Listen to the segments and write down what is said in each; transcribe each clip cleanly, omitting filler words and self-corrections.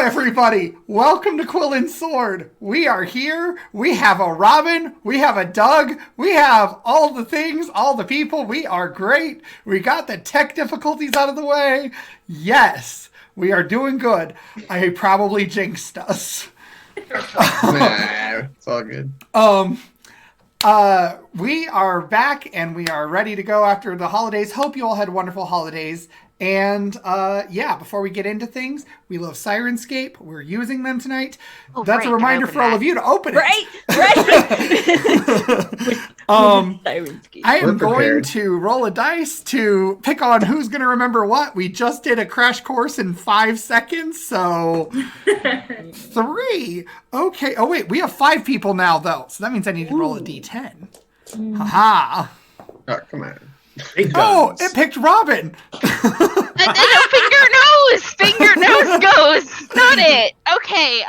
everybody. Welcome to Quill and Sword. We are here. We have a Robin. We have a Doug. We have all the things, all the people. We are great. We got the tech difficulties out of the way. Yes, we are doing good. I probably jinxed us. Nah, it's all good. We are back and we are ready to go after the holidays. Hope you all had wonderful holidays. And before we get into things, we love Syrinscape. We're using them tonight. That's a reminder for all of you to open it. Right. I am going to roll a dice to pick on who's going to remember what. We just did a crash course in 5 seconds, so 3. Okay. Oh wait, we have 5 people now though, so that means I need to roll a d10. Haha. Oh, come on. It picked Robin. Finger nose goes. Not it. Okay.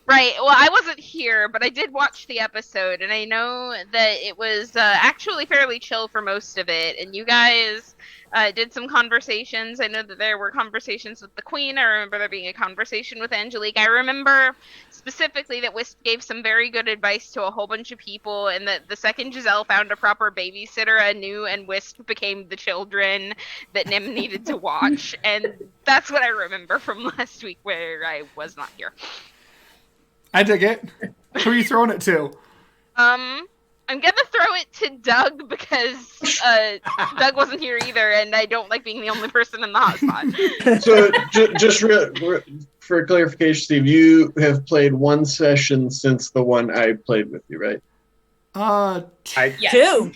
Right. Well, I wasn't here, but I did watch the episode, and I know that it was actually fairly chill for most of it. And you guys did some conversations. I know that there were conversations with the Queen. I remember there being a conversation with Angelique. I remember specifically that Wisp gave some very good advice to a whole bunch of people, and that the second Giselle found a proper babysitter, Anu and Wisp became the children that Nim needed to watch. And that's what I remember from last week where I was not here. I dig it. Who are you throwing it to? I'm gonna throw it to Doug because Doug wasn't here either, and I don't like being the only person in the hotspot. So, just for clarification, Steve, you have played 1 session since the one I played with you, right? Yes. Two?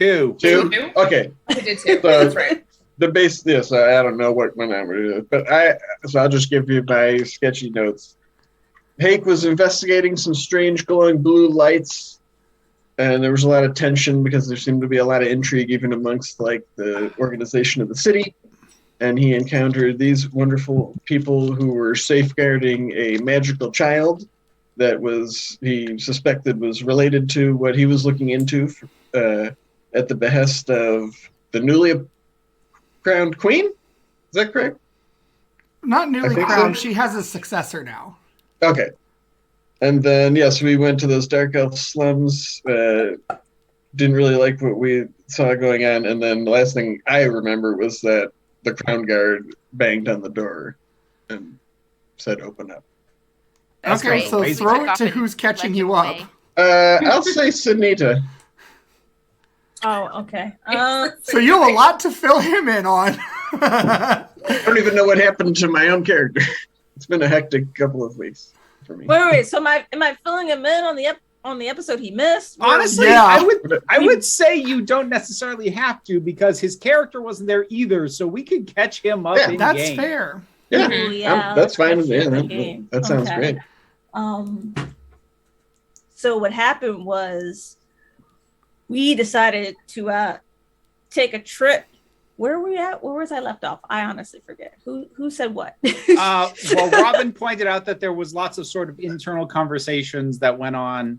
Okay. I did 2. So, That's right. The base, yes, I don't know what number it is, but I'll just give you my sketchy notes. Hake was investigating some strange glowing blue lights, and there was a lot of tension because there seemed to be a lot of intrigue even amongst the organization of the city. And he encountered these wonderful people who were safeguarding a magical child that he suspected was related to what he was looking into at the behest of the newly crowned queen. Is that correct? Not newly crowned. So. She has a successor now. Okay. And then, yes, we went to those dark elf slums. Didn't really like what we saw going on. And then the last thing I remember was that the crown guard banged on the door and said, "Open up." Okay, so throw it to who's catching you up. I'll say Senita. Oh, okay. So you have a lot to fill him in on. I don't even know what happened to my own character. It's been a hectic couple of weeks for me. Wait. So am I filling him in on the episode he missed? Honestly, Yeah. I would say you don't necessarily have to because his character wasn't there either, so we could catch him up in That's game. fair. Yeah, Yeah, that's fine. That sounds Okay. great. So what happened was we decided to take a trip. Where were we at? Where was I left off? I honestly forget. Who said what? Well, Robin pointed out that there was lots of sort of internal conversations that went on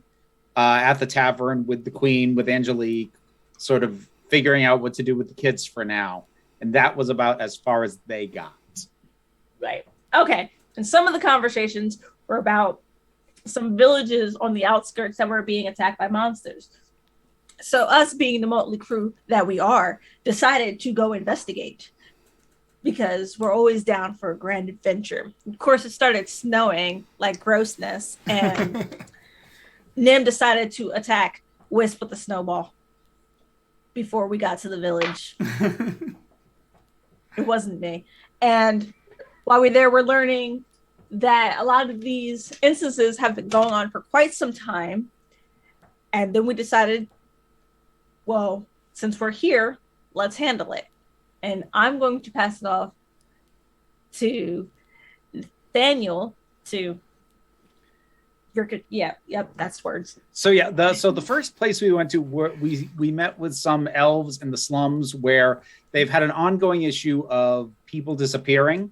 at the tavern with the Queen, with Angelique, sort of figuring out what to do with the kids for now. And that was about as far as they got. Right. Okay. And some of the conversations were about some villages on the outskirts that were being attacked by monsters. So us being the motley crew that we are, decided to go investigate because we're always down for a grand adventure. Of course, it started snowing like grossness, and Nim decided to attack Wisp with a snowball before we got to the village. It wasn't me. And while we're there, we're learning that a lot of these instances have been going on for quite some time. And then we decided, well, since we're here, let's handle it. And I'm going to pass it off to Nathaniel to that's words. So yeah, the first place we went to, we met with some elves in the slums where they've had an ongoing issue of people disappearing.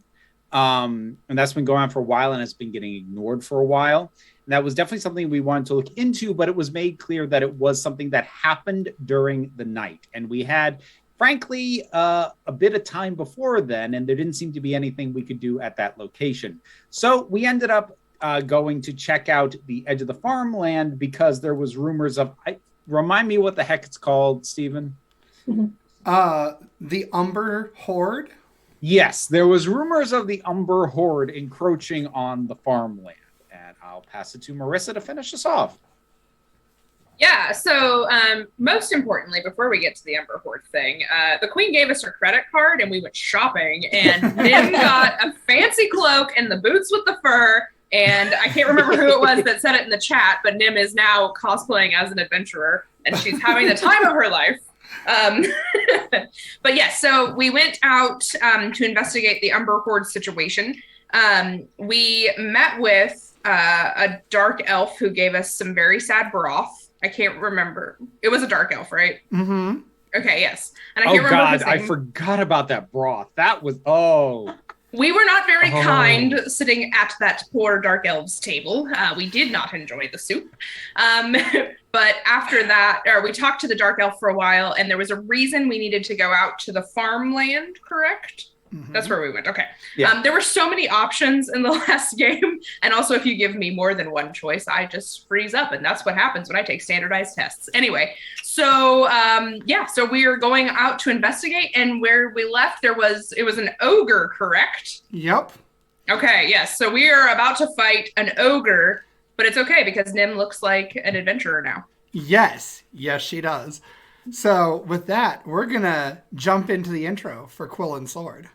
And that's been going on for a while and it's been getting ignored for a while. And that was definitely something we wanted to look into, but it was made clear that it was something that happened during the night. And we had frankly, a bit of time before then, and there didn't seem to be anything we could do at that location. So we ended up going to check out the edge of the farmland because there was rumors of... remind me what the heck it's called, Stephen? The Umber Horde? Yes, there was rumors of the Umber Horde encroaching on the farmland. And I'll pass it to Marissa to finish us off. Yeah, so most importantly, before we get to the Umber Horde thing, the Queen gave us her credit card and we went shopping, and Nim got a fancy cloak and the boots with the fur, and I can't remember who it was that said it in the chat, but Nim is now cosplaying as an adventurer, and she's having the time of her life. But yeah, so we went out to investigate the Umber Horde situation. We met with a dark elf who gave us some very sad broth. I can't remember. It was a dark elf, right? Mm-hmm. Okay, yes. And I can't remember his name. I forgot about that broth. That was, We were not very kind sitting at that poor dark elf's table. We did not enjoy the soup. But after that, we talked to the dark elf for a while, and there was a reason we needed to go out to the farmland, correct? Mm-hmm. That's where we went. Okay. Yeah. There were so many options in the last game. And also, if you give me more than one choice, I just freeze up. And that's what happens when I take standardized tests. Anyway, so so we are going out to investigate. And where we left, it was an ogre, correct? Yep. Okay, yes. So we are about to fight an ogre, but it's okay because Nim looks like an adventurer now. Yes, she does. So with that, we're going to jump into the intro for Quill and Sword.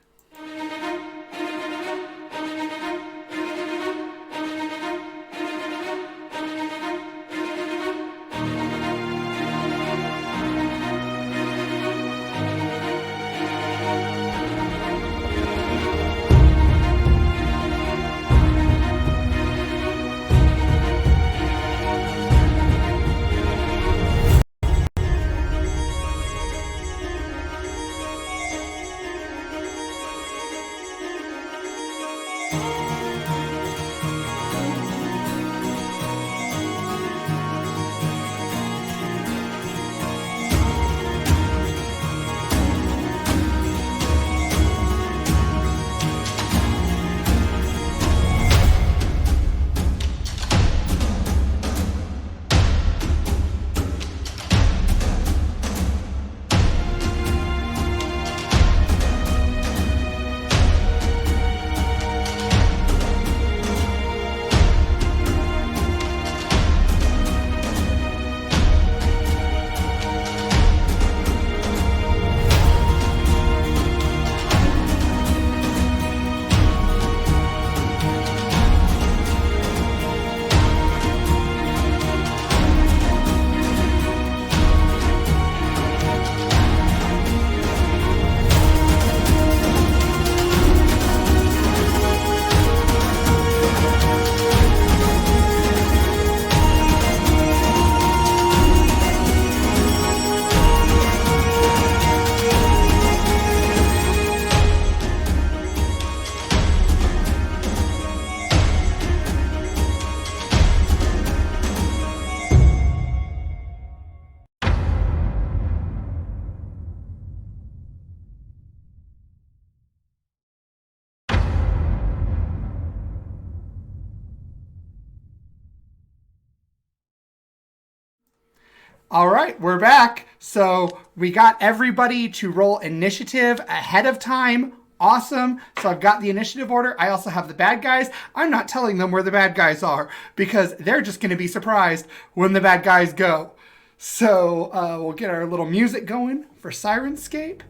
All right, we're back. So we got everybody to roll initiative ahead of time. Awesome. So I've got the initiative order. I also have the bad guys. I'm not telling them where the bad guys are because they're just going to be surprised when the bad guys go. So we'll get our little music going for Syrinscape.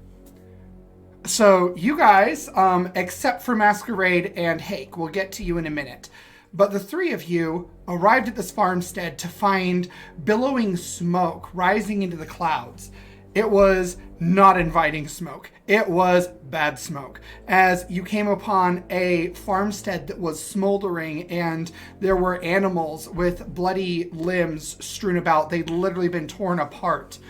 So you guys, except for Masquerade and Hake, we'll get to you in a minute. But the three of you arrived at this farmstead to find billowing smoke rising into the clouds. It was not inviting smoke. It was bad smoke. As you came upon a farmstead that was smoldering and there were animals with bloody limbs strewn about. They'd literally been torn apart.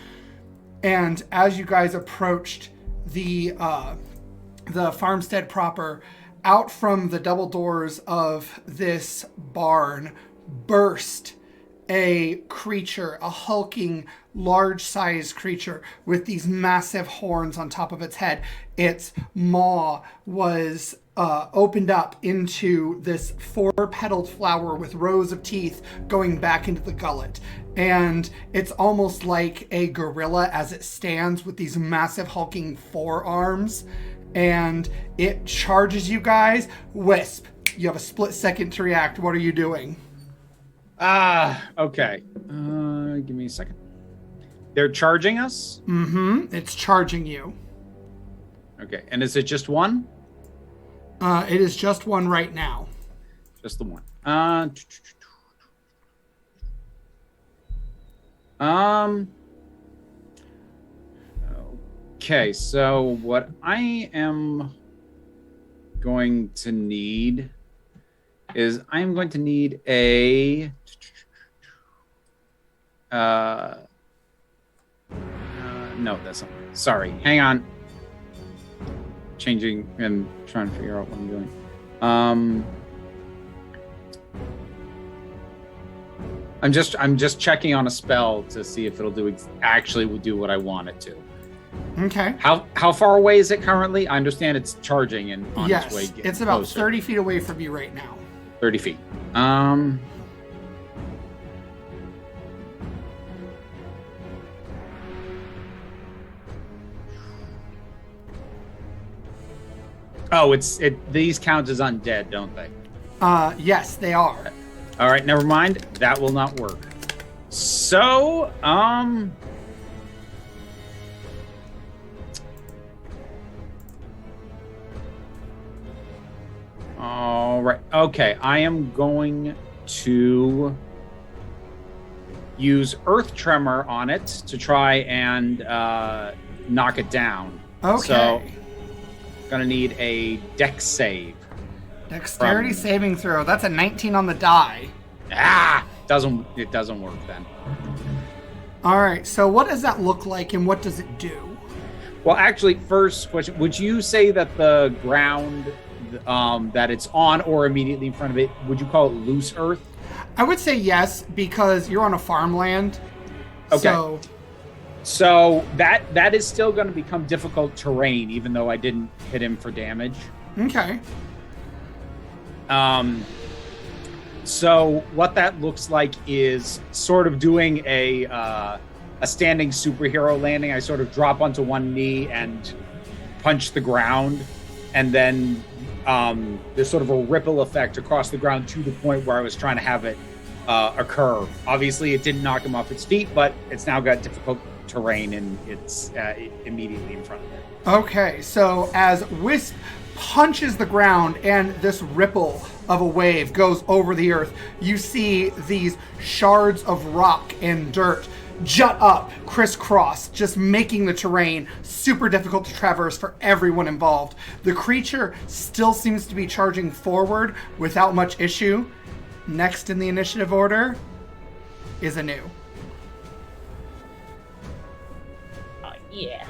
And as you guys approached the farmstead proper, out from the double doors of this barn burst a creature, a hulking, large-sized creature with these massive horns on top of its head. Its maw was opened up into this 4-petaled flower with rows of teeth going back into the gullet. And it's almost like a gorilla as it stands with these massive hulking forearms. And it charges you guys. Wisp, you have a split second to react. What are you doing? Okay. Give me a second. They're charging us? Mm-hmm. It's charging you. Okay. And is it just one? It is just one right now. Just the one. Okay, so what I am going to need is I'm going to need a no, that's not. Sorry, hang on. Changing and trying to figure out what I'm doing. I'm just checking on a spell to see if it'll actually do what I want it to. Okay. How far away is it currently? I understand it's charging and on its way. It's about closer. 30 feet away from you right now. 30 feet. Oh, these count as undead, don't they? Yes, they are. All right, never mind. That will not work. So, all right. Okay, I am going to use Earth Tremor on it to try and knock it down. Okay. So, gonna need a dex save. Dexterity saving throw. That's a 19 on the die. It doesn't work then. All right. So what does that look like, and what does it do? Well, actually, first question: would you say that the ground that it's on or immediately in front of it, would you call it loose earth? I would say yes, because you're on a farmland. Okay. So that is still going to become difficult terrain, even though I didn't hit him for damage. Okay. So what that looks like is sort of doing a standing superhero landing. I sort of drop onto one knee and punch the ground, and then there's sort of a ripple effect across the ground to the point where I was trying to have it occur. Obviously, it didn't knock him off its feet, but it's now got difficult terrain and it's immediately in front of it. Okay, so as Wisp punches the ground and this ripple of a wave goes over the earth, you see these shards of rock and dirt jut up, crisscross, just making the terrain super difficult to traverse for everyone involved. The creature still seems to be charging forward without much issue. Next in the initiative order is Anu. Yeah.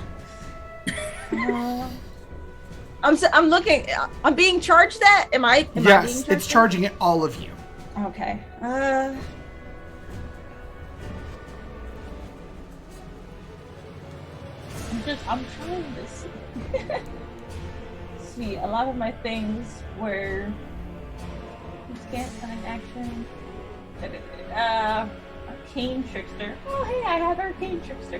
I'm looking. I'm being charged at. Am I? Am I being Yes, charged it's charging at all of you. Okay. I'm trying to see. See, a lot of my things were can't find action. Arcane Trickster. Oh, hey, I have Arcane Trickster.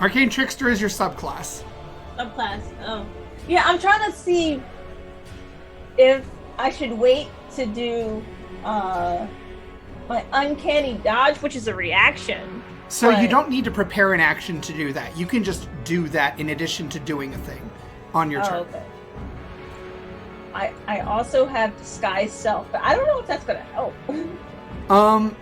Arcane Trickster is your subclass. Subclass. Oh, yeah. I'm trying to see if I should wait to do my Uncanny Dodge, which is a reaction. So you don't need to prepare an action to do that. You can just do that in addition to doing a thing on your turn. Okay. I also have Disguise Self, but I don't know if that's going to help.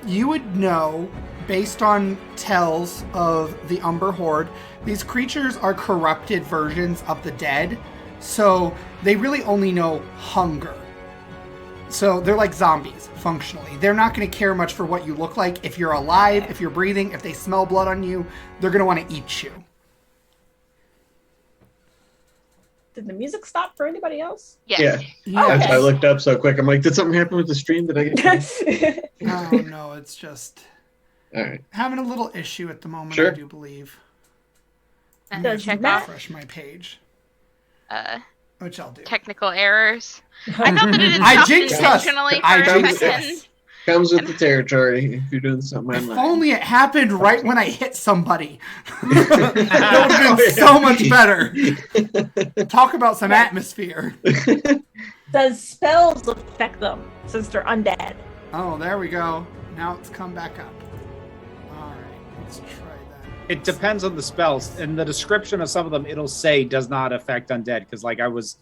You would know, based on tells of the Umber Horde, these creatures are corrupted versions of the dead, so they really only know hunger. So they're like zombies, functionally. They're not going to care much for what you look like. If you're alive, if you're breathing, if they smell blood on you, they're going to want to eat you. Did the music stop for anybody else? Yes. Yeah. That's why I looked up so quick. I'm like, did something happen with the stream? Did I get Oh, no, it's just All right. having a little issue at the moment, Sure. I do believe. Does Check Matt- off Refresh my page, which I'll do. technical errors. I thought that it had I stopped jinxed us. intentionally I for a jinxed second. us. Comes with the territory if you're doing something If online. only it happened right when I hit somebody. That would have been so much better. Talk about some atmosphere. Does spells affect them since they're undead? Oh, there we go. Now it's come back up. All right, let's try that. It depends on the spells. In the description of some of them, it'll say does not affect undead. Because like I was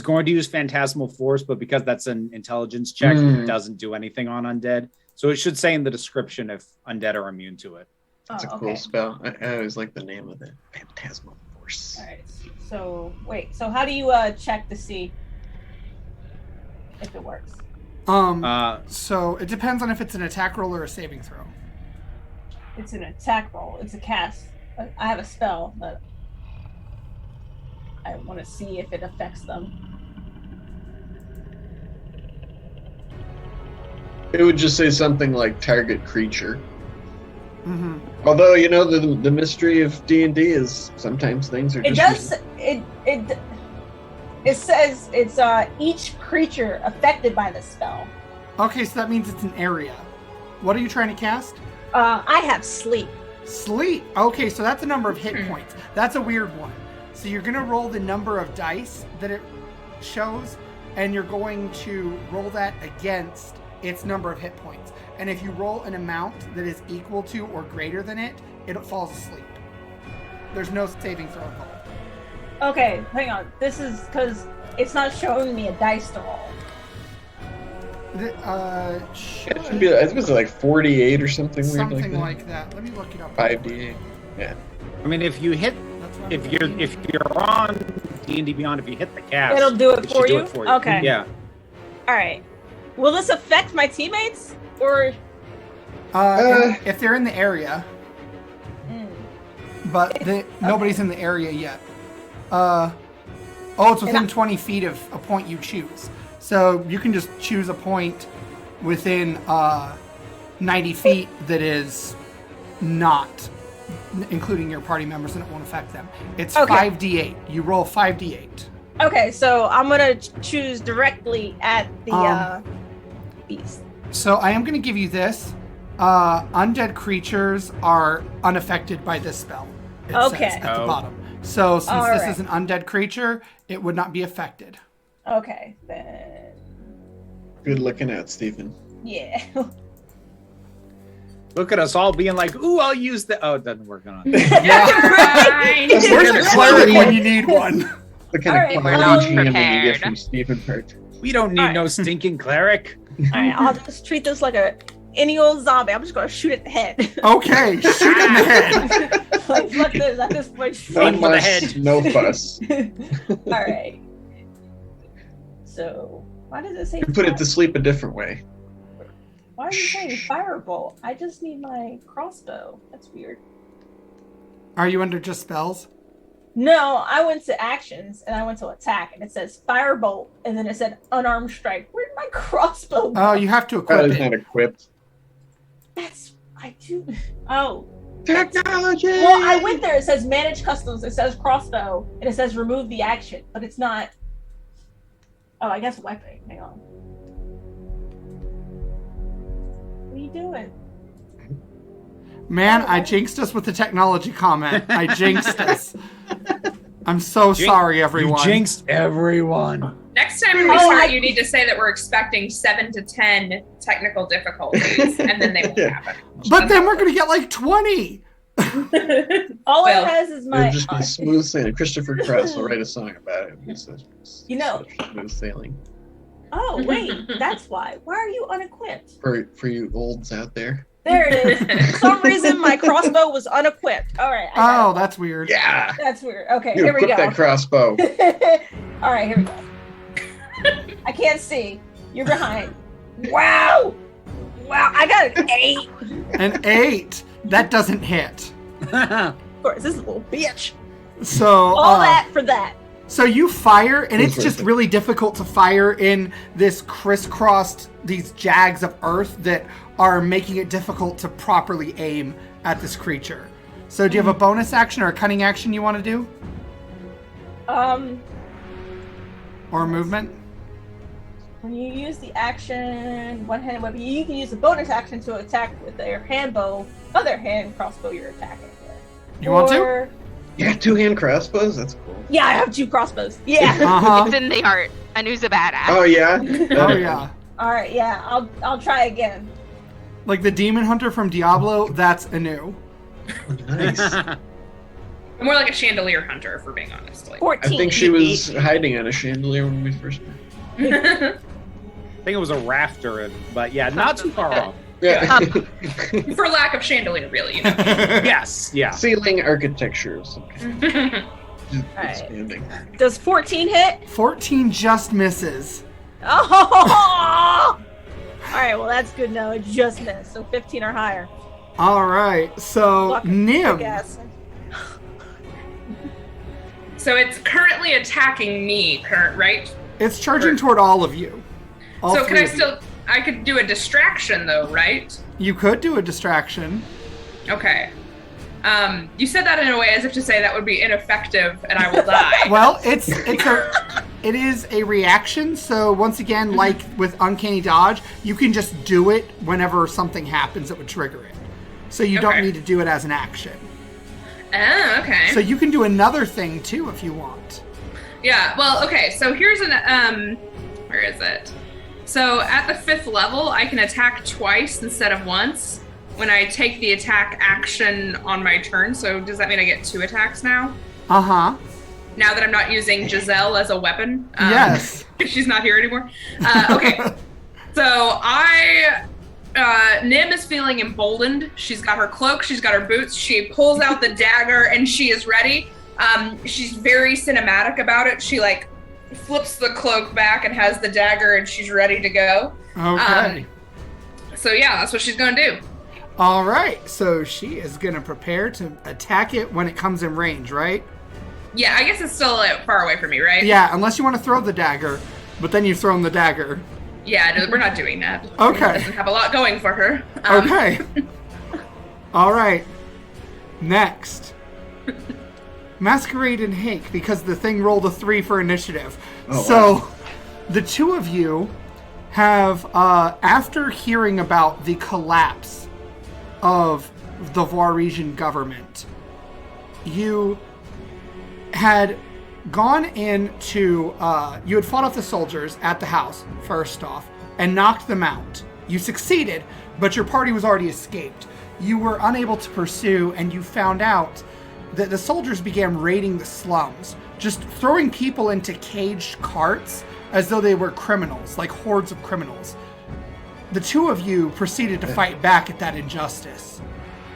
going to use Phantasmal Force, but because that's an intelligence check, it doesn't do anything on undead. So it should say in the description if undead are immune to it. That's a cool spell. I always like the name of it. Phantasmal Force. All right. So wait. So how do you check to see if it works? So it depends on if it's an attack roll or a saving throw. It's an attack roll. It's a cast. I have a spell, but I want to see if it affects them. It would just say something like target creature. Mm-hmm. Although, you know, the mystery of D&D is sometimes things are It just... does. It says it's each creature affected by the spell. Okay, so that means it's an area. What are you trying to cast? I have sleep. Sleep. Okay, so that's a number of hit points. That's a weird one. So you're going to roll the number of dice that it shows, and you're going to roll that against its number of hit points. And if you roll an amount that is equal to or greater than it, it falls asleep. There's no saving throw involved. Okay, hang on. This is because it's not showing me a dice to roll. It should be, I think it's like 48 or something weird Something like that. like that. Let me look it up. 5d8. Yeah. I mean, if you hit, if you're on D&D Beyond, if you hit the cast, It'll do it should for do you? it for you. Okay. Yeah. All right. Will this affect my teammates or? If they're in the area, but nobody's in the area yet. It's within 20 feet of a point you choose. So you can just choose a point within 90 feet that is not including your party members, and it won't affect them. It's 5d8. You roll 5d8. Okay, so I'm gonna choose directly at the beast. So I am going to give you this. Undead creatures are unaffected by this spell. It says at the bottom. So since this is an undead creature, it would not be affected. Okay, then. Good looking out, Stephen. Yeah. Look at us all being like, "Ooh, I'll use the." Oh, it doesn't work on. Where's the cleric when you need one? The kind of clown GM you get from Stephen Partridge. We don't need no stinking cleric. All right, I'll just treat this like any old zombie. I'm just gonna shoot at the head. Okay, shoot in the head. Like fuck this at this point. No fuss, no fuss. All right. So why does it say? Put it to sleep a different way. Why are you saying firebolt? I just need my crossbow. That's weird. Are you under just spells? No, I went to actions and I went to attack, and it says firebolt, and then it said unarmed strike. Where'd my crossbow go? Oh, you have to equip It's it. not equipped. I do. Oh. Technology! Well, I went there. It says manage customs. It says crossbow, and it says remove the action, but it's not. Oh, I guess weapon. Hang on. What are you doing? Man, I jinxed us with the technology comment. I jinxed us. I'm so sorry, everyone. You jinxed everyone. Next time we start, you need to say that we're expecting 7 to 10 technical difficulties, and then they won't happen. But then we're gonna get like 20. All it has is my. It'll just be smooth sailing. Christopher Cross will write a song about it. It's You know. smooth sailing. Oh wait, that's why. Why are you unequipped? For you olds out there. There it is. For some reason, my crossbow was unequipped. All right. Oh, that's weird. Yeah. That's weird. Okay, You here we equip go. that crossbow. All right, here we go. I can't see. You're behind. Wow. Wow, I got an 8. An 8. That doesn't hit. Of course, this is a little bitch. So All that for that. So you fire, and it's just really difficult to fire in this crisscrossed, these jags of earth that are making it difficult to properly aim at this creature. So do you have a bonus action or a cunning action you want to do? Or movement? When you use the action, one-handed weapon, you can use the bonus action to attack with your hand bow, other hand crossbow you're attacking with. You want to? You got 2-hand crossbows? That's cool. Yeah, I have 2 crossbows. Yeah. It's in the art. Anu's a badass. Oh, yeah? Oh, yeah. Alright, yeah, I'll try again. Like the demon hunter from Diablo, that's Anu. Nice. I'm more like a chandelier hunter, if we're being honest. Like, 14. I think she was hiding on a chandelier when we first met. I think it was a rafter, but yeah, not too far off. Yeah. for lack of chandelier, really. You know? Yes, yeah. Ceiling architecture or something. Alright. Does 14 hit? 14 just misses. Oh! Alright, well that's good. No, it just missed. So 15 or higher. All right, so Luck, I Nim. guess. So it's currently attacking me, right? It's charging toward all of you. All So can three I of you. still? I could do a distraction though, right? You could do a distraction. Okay. You said that in a way as if to say that would be ineffective and I will die. Well, it is a reaction. So once again, like with Uncanny Dodge, you can just do it whenever something happens that would trigger it. So you don't need to do it as an action. Oh, okay. So you can do another thing too if you want. Yeah, well, okay, so here's an, where is it? So at the 5th level, I can attack twice instead of once when I take the attack action on my turn. So does that mean I get 2 attacks now? Uh-huh. Now that I'm not using Giselle as a weapon? Yes. She's not here anymore. Okay, so Nim is feeling emboldened. She's got her cloak, she's got her boots, she pulls out the dagger and she is ready. She's very cinematic about it. She like flips the cloak back and has the dagger and she's ready to go. Okay. So yeah, that's what she's gonna do. All right. So she is going to prepare to attack it when it comes in range, right? Yeah, I guess it's still far away from me, right? Yeah, unless you want to throw the dagger, but then you've thrown the dagger. Yeah, no, we're not doing that. Okay. She doesn't have a lot going for her. Okay. All right. Next. Masquerade and Hank, because the thing rolled a 3 for initiative. Oh, so wow. the two of you have, after hearing about the collapse of the Voirais government, you had gone into, you had fought off the soldiers at the house, first off, and knocked them out. You succeeded, but your party was already escaped. You were unable to pursue, and you found out that the soldiers began raiding the slums, just throwing people into caged carts as though they were criminals, like hordes of criminals. The two of you proceeded to fight back at that injustice,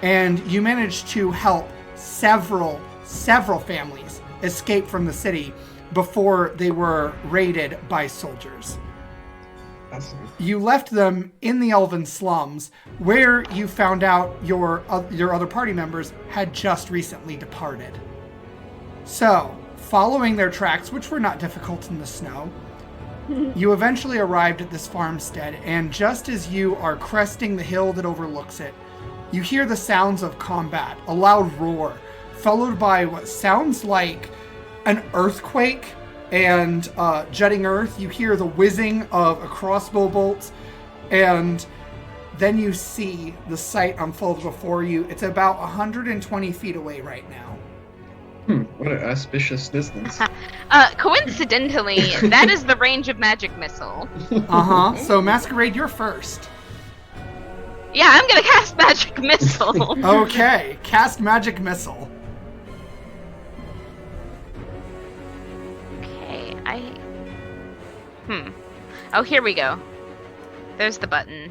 and you managed to help several families escape from the city before they were raided by soldiers. Awesome. You left them in the elven slums, where you found out your other party members had just recently departed. So, following their tracks, which were not difficult in the snow, you eventually arrived at this farmstead, and just as you are cresting the hill that overlooks it, you hear the sounds of combat, a loud roar, followed by what sounds like an earthquake and jutting earth. You hear the whizzing of a crossbow bolt, and then you see the sight unfold before you. It's about 120 feet away right now. What an auspicious distance. Coincidentally, that is the range of magic missile. Uh-huh. So Masquerade, you're first. Yeah, I'm gonna cast magic missile. Okay, cast magic missile. Okay, Oh, here we go. There's the button.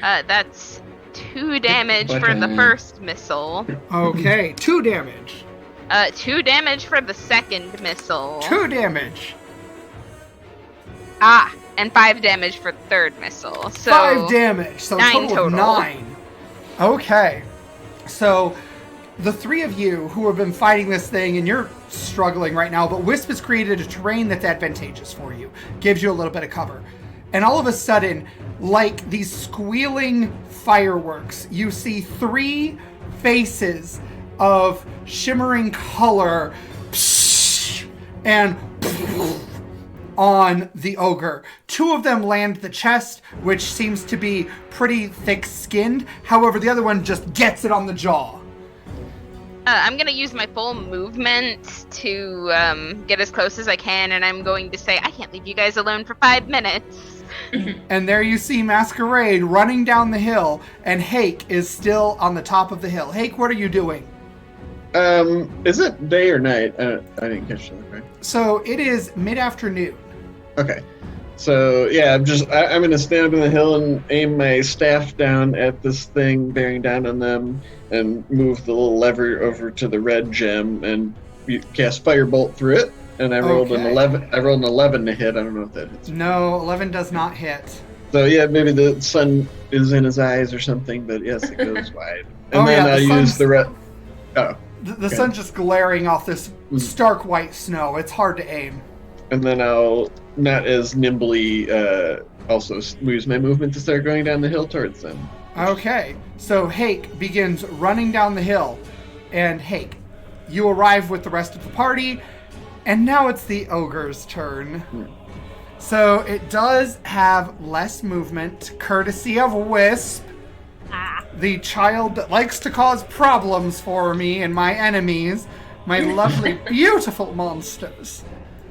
That's 2 damage for the first missile. Okay, 2 damage. 2 damage for the second missile. 2 damage. And 5 damage for the third missile. So 5 damage. So 9 total of 9. Okay. So the three of you who have been fighting this thing, and you're struggling right now, but Wisp has created a terrain that's advantageous for you. Gives you a little bit of cover. And all of a sudden, like these squealing fireworks, you see 3 faces of shimmering color and on the ogre. 2 of them land the chest, which seems to be pretty thick-skinned. However, the other one just gets it on the jaw. I'm going to use my full movement to get as close as I can, and I'm going to say, I can't leave you guys alone for 5 minutes. And there you see Masquerade running down the hill, and Hake is still on the top of the hill. Hake, what are you doing? Is it day or night? I didn't catch that, right? So it is mid-afternoon. Okay. So, yeah, I'm going to stand up in the hill and aim my staff down at this thing bearing down on them and move the little lever over to the red gem and cast Firebolt through it. And I rolled an 11. I rolled an 11 to hit. I don't know if that hits. No, 11 does not hit. So, yeah, maybe the sun is in his eyes or something, but yes, it goes wide. And then yeah, I'll use the red... Oh. The sun's just glaring off this stark white snow. It's hard to aim. And then I'll, not as nimbly, also use my movement to start going down the hill towards them. Okay, so Hake begins running down the hill. And Hake, you arrive with the rest of the party, and now it's the ogre's turn. So it does have less movement, courtesy of Wisp. The child that likes to cause problems for me and my enemies, my lovely, beautiful monsters.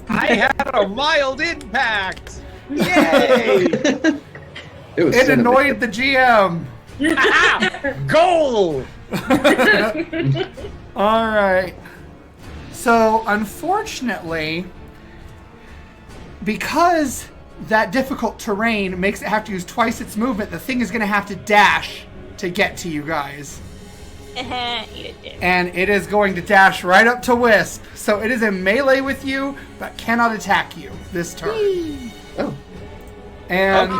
I had a mild impact. Yay! It annoyed the GM. Goal! All right. So, unfortunately, because that difficult terrain makes it have to use twice its movement, the thing is going to have to dash to get to you guys. And it is going to dash right up to Wisp. So it is in melee with you, but cannot attack you this turn. Oh. And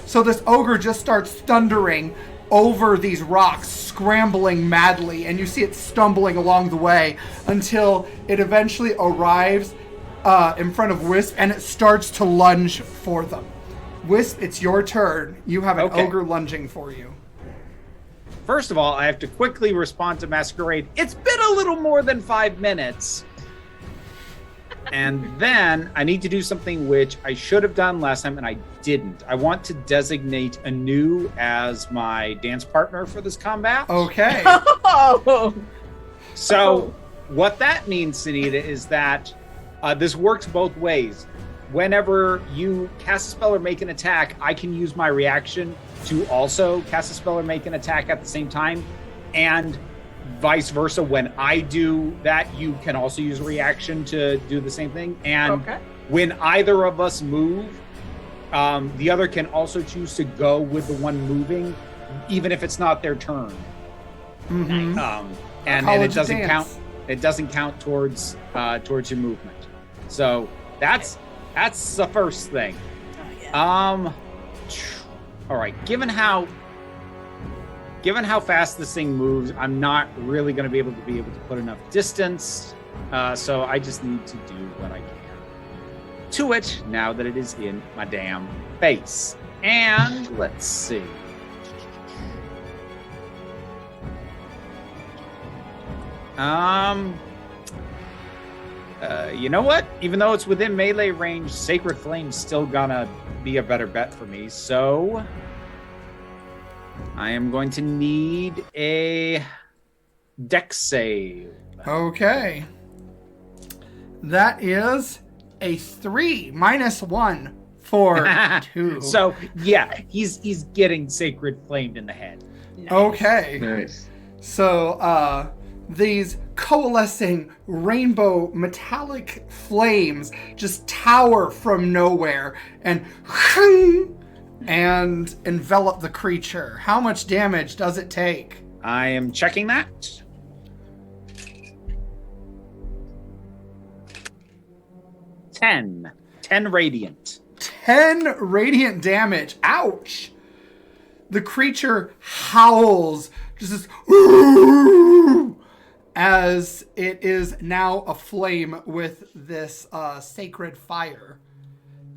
so this ogre just starts thundering over these rocks, scrambling madly, and you see it stumbling along the way until it eventually arrives in front of Wisp, and it starts to lunge for them. Wisp, it's your turn. You have an ogre lunging for you. First of all, I have to quickly respond to Masquerade. It's been a little more than 5 minutes. And then I need to do something which I should have done last time and I didn't. I want to designate Anu as my dance partner for this combat. Okay. So what that means, Senita, is that this works both ways. Whenever you cast a spell or make an attack, I can use my reaction to also cast a spell or make an attack at the same time. And vice versa, when I do that, you can also use a reaction to do the same thing. And when either of us move, the other can also choose to go with the one moving, even if it's not their turn. Mm-hmm. And it doesn't count. It doesn't count towards your movement. So that's the first thing. All right. Given how fast this thing moves, I'm not really going to be able to put enough distance. So I just need to do what I can to it now that it is in my damn face. And let's see. You know what? Even though it's within melee range, Sacred Flame's still gonna be a better bet for me. So I am going to need a dex save. Okay. That is a 3 -1 for 2. So yeah, he's getting Sacred Flamed in the head. Nice. Okay. Nice. So these coalescing rainbow metallic flames just tower from nowhere and envelop the creature. How much damage does it take? I am checking that. Ten radiant. 10 radiant damage. Ouch! The creature howls, just this as it is now aflame with this sacred fire.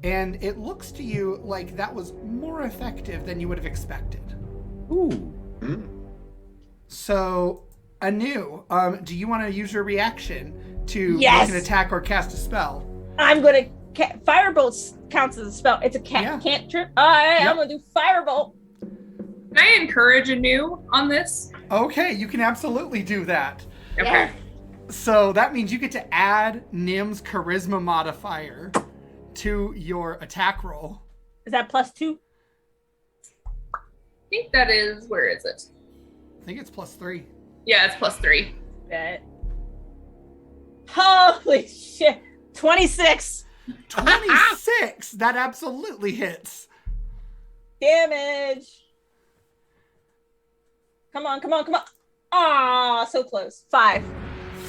And it looks to you like that was more effective than you would have expected. Ooh. So, Anu, do you want to use your reaction to Yes. make an attack or cast a spell? I'm gonna firebolt counts as a spell. It's a cantrip. All right, Yep. I'm gonna do firebolt. Can I encourage Anu on this? Okay, you can absolutely do that. Okay. Yeah. So that means you get to add Nim's charisma modifier to your attack roll. Is that +2? I think that is, where is it? I think it's +3. Yeah, it's +3. Bet. Holy shit! 26 26! That absolutely hits. damage. Come on, come on, come on! Ah, so close. 5.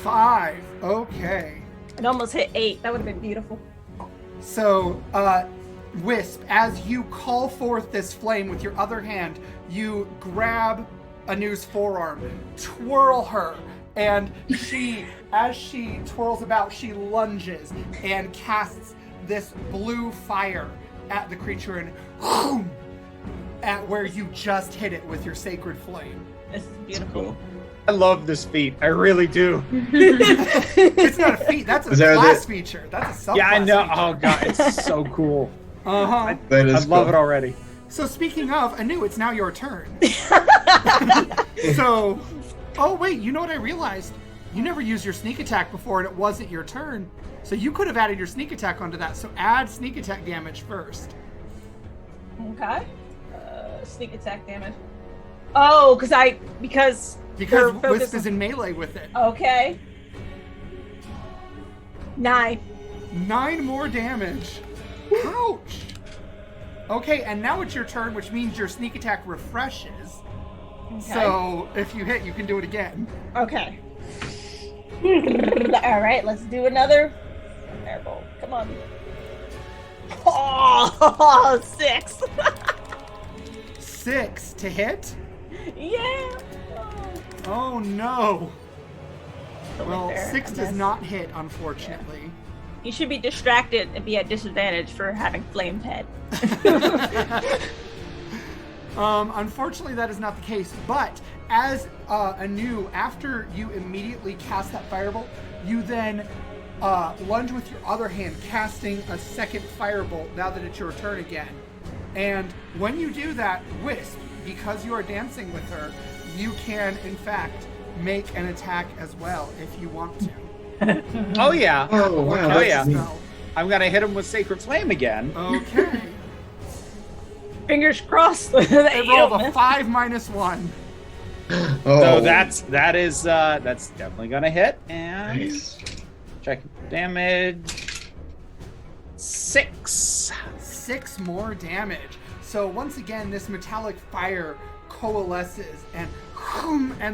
5. Okay. It almost hit 8. That would have been beautiful. So, Wisp, as you call forth this flame with your other hand, you grab Anu's forearm, twirl her, and she, as she twirls about, she lunges and casts this blue fire at the creature and whoom, at where you just hit it with your sacred flame. This is beautiful. Cool. I love this feat. I really do. It's not a feat, that's a Is that class it? feature. That's a subclass Yeah, I know. feature. Oh god, it's so cool. Uh-huh. That is I love cool. it already. So speaking of, Anu, it's now your turn. So, oh wait, you know what I realized? You never used your sneak attack before and it wasn't your turn. So you could have added your sneak attack onto that. So add sneak attack damage first. Okay. Sneak attack damage. Oh, because Because you're focused Wisp is in melee with it. Okay. 9. 9 more damage. Ouch. Okay, and now it's your turn, which means your sneak attack refreshes. Okay. So if you hit, you can do it again. Okay. All right, let's do another firebolt. Come on. Oh, 6. 6 to hit? Yeah. Oh no. Totally Well, fair, 6 I does guess. not hit, unfortunately. You should be distracted and be at disadvantage for having flamed head. Unfortunately, that is not the case. But as Anu, after you immediately cast that firebolt, you then lunge with your other hand, casting a second firebolt now that it's your turn again. And when you do that, Wisp, because you are dancing with her, you can, in fact, make an attack as well if you want to. Oh yeah. Oh, wow. Oh that's yeah. neat. I'm gonna hit him with Sacred Flame again. Okay. Fingers crossed. that It you rolled don't a miss. 5 -1. Oh, So that's definitely gonna hit. And nice. check damage. 6. 6 more damage. So once again, this metallic fire coalesces and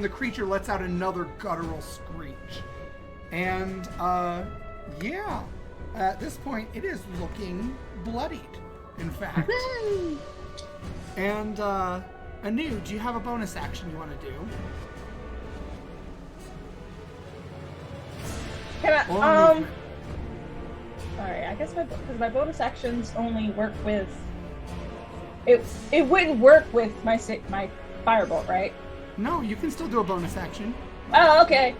the creature lets out another guttural screech. And yeah, at this point it is looking bloodied, in fact. And Anu, do you have a bonus action you want to do? Can Or I, movement? Alright, I guess because my bonus actions only work with it wouldn't work with my firebolt, right? No, you can still do a bonus action. Oh, okay.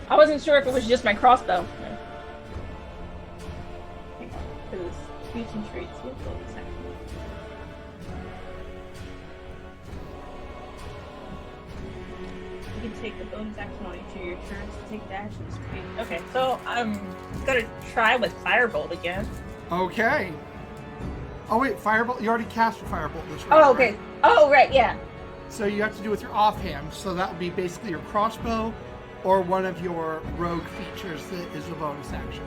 I wasn't sure if it was just my crossbow. Because speech and traits with bonus action. You can take the bonus action on each of your turns to take the action to speak. Okay, so I'm gonna try with firebolt again. Okay. Oh wait, firebolt. You already cast your firebolt this round. Oh, okay. right? Oh, right, yeah. So you have to do with your offhand. So that would be basically your crossbow, or one of your rogue features that is a bonus action.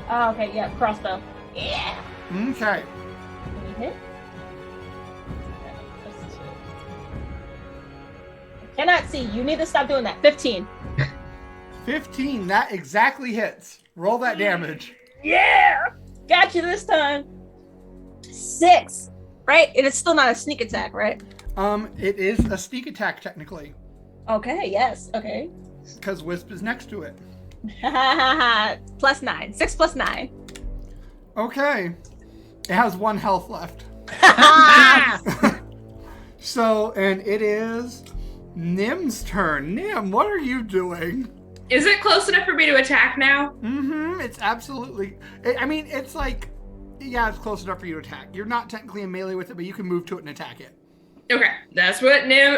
Oh, okay, yeah, crossbow. Yeah. Okay. Can you hit? I cannot see. You need to stop doing that. 15. 15. That exactly hits. Roll that damage. Yeah! Got you this time. 6. Right? And it's still not a sneak attack, right? It is a sneak attack, technically. Okay, yes, okay. Because Wisp is next to it. +9. 6 + 9. Okay. It has 1 health left. So, and it is Nim's turn. Nim, what are you doing? Is it close enough for me to attack now? Mm-hmm. It's absolutely... it's like... Yeah, it's close enough for you to attack. You're not technically in melee with it, but you can move to it and attack it. Okay, that's what Nim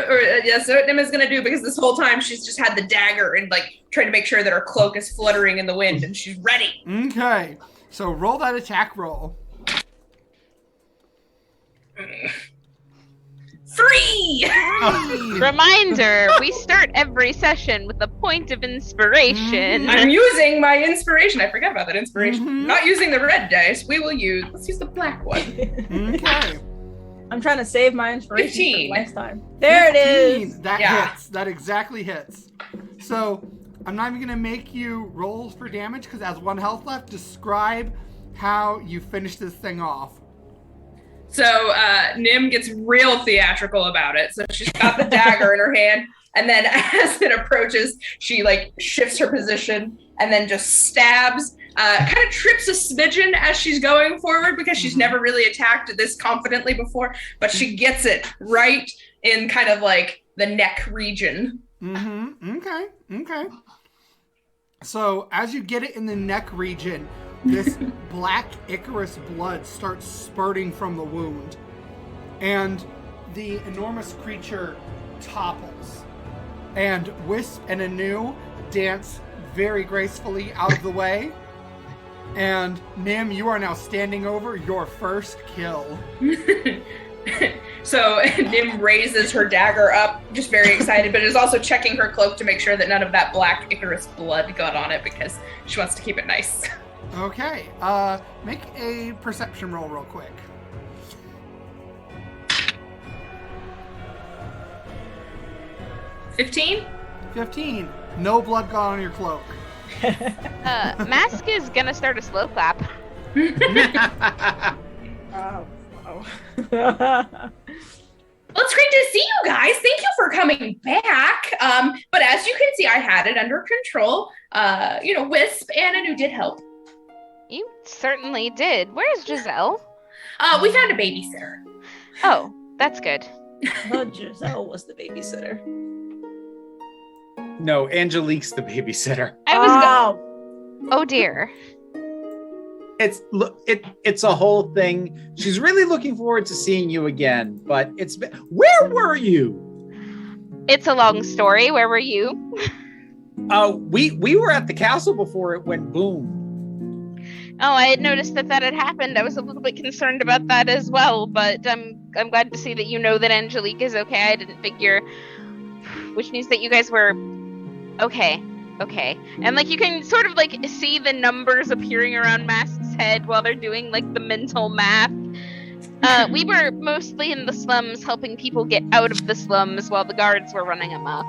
is gonna do, because this whole time she's just had the dagger and like trying to make sure that her cloak is fluttering in the wind and she's ready. Okay, so roll that attack roll. 3! Reminder, we start every session with a point of inspiration. I'm using my inspiration. I forgot about that inspiration. Mhm. Not using the red dice. Let's use the black one. Okay. I'm trying to save my inspiration 15. for last time. There 15. it is. That Yeah. hits. That exactly hits. So, I'm not even going to make you roll for damage because it has 1 health left. Describe how you finish this thing off. So Nim gets real theatrical about it. So she's got the dagger in her hand, and then as it approaches, she like shifts her position and then just stabs. Kind of trips a smidgen as she's going forward because she's never really attacked this confidently before, but she gets it right in kind of like the neck region. Mm-hmm. Okay. So, as you get it in the neck region, this black Icarus blood starts spurting from the wound, and the enormous creature topples, and Wisp and Anu dance very gracefully out of the way, and Nim, you are now standing over your first kill. So Nim raises her dagger up, just very excited, but is also checking her cloak to make sure that none of that black Icarus blood got on it because she wants to keep it nice. Okay, make a perception roll real quick. 15? 15. No blood got on your cloak. Mask is gonna start a slow clap. Oh. Well, it's great to see you guys. Thank you for coming back. But as you can see, I had it under control. Wisp and Anu did help. You certainly did. Where's Giselle? We found a babysitter. Oh, that's good. But Giselle was the babysitter. No, Angelique's the babysitter. Oh dear. It's a whole thing. She's really looking forward to seeing you again, but where were you? It's a long story. Where were you? We were at the castle before it went boom. Oh, I had noticed that had happened. I was a little bit concerned about that as well, but I'm glad to see that you know that Angelique is okay. I didn't figure, which means that you guys were okay. And like you can sort of like see the numbers appearing around Mask's head while they're doing like the mental math. We were mostly in the slums helping people get out of the slums while the guards were running amok.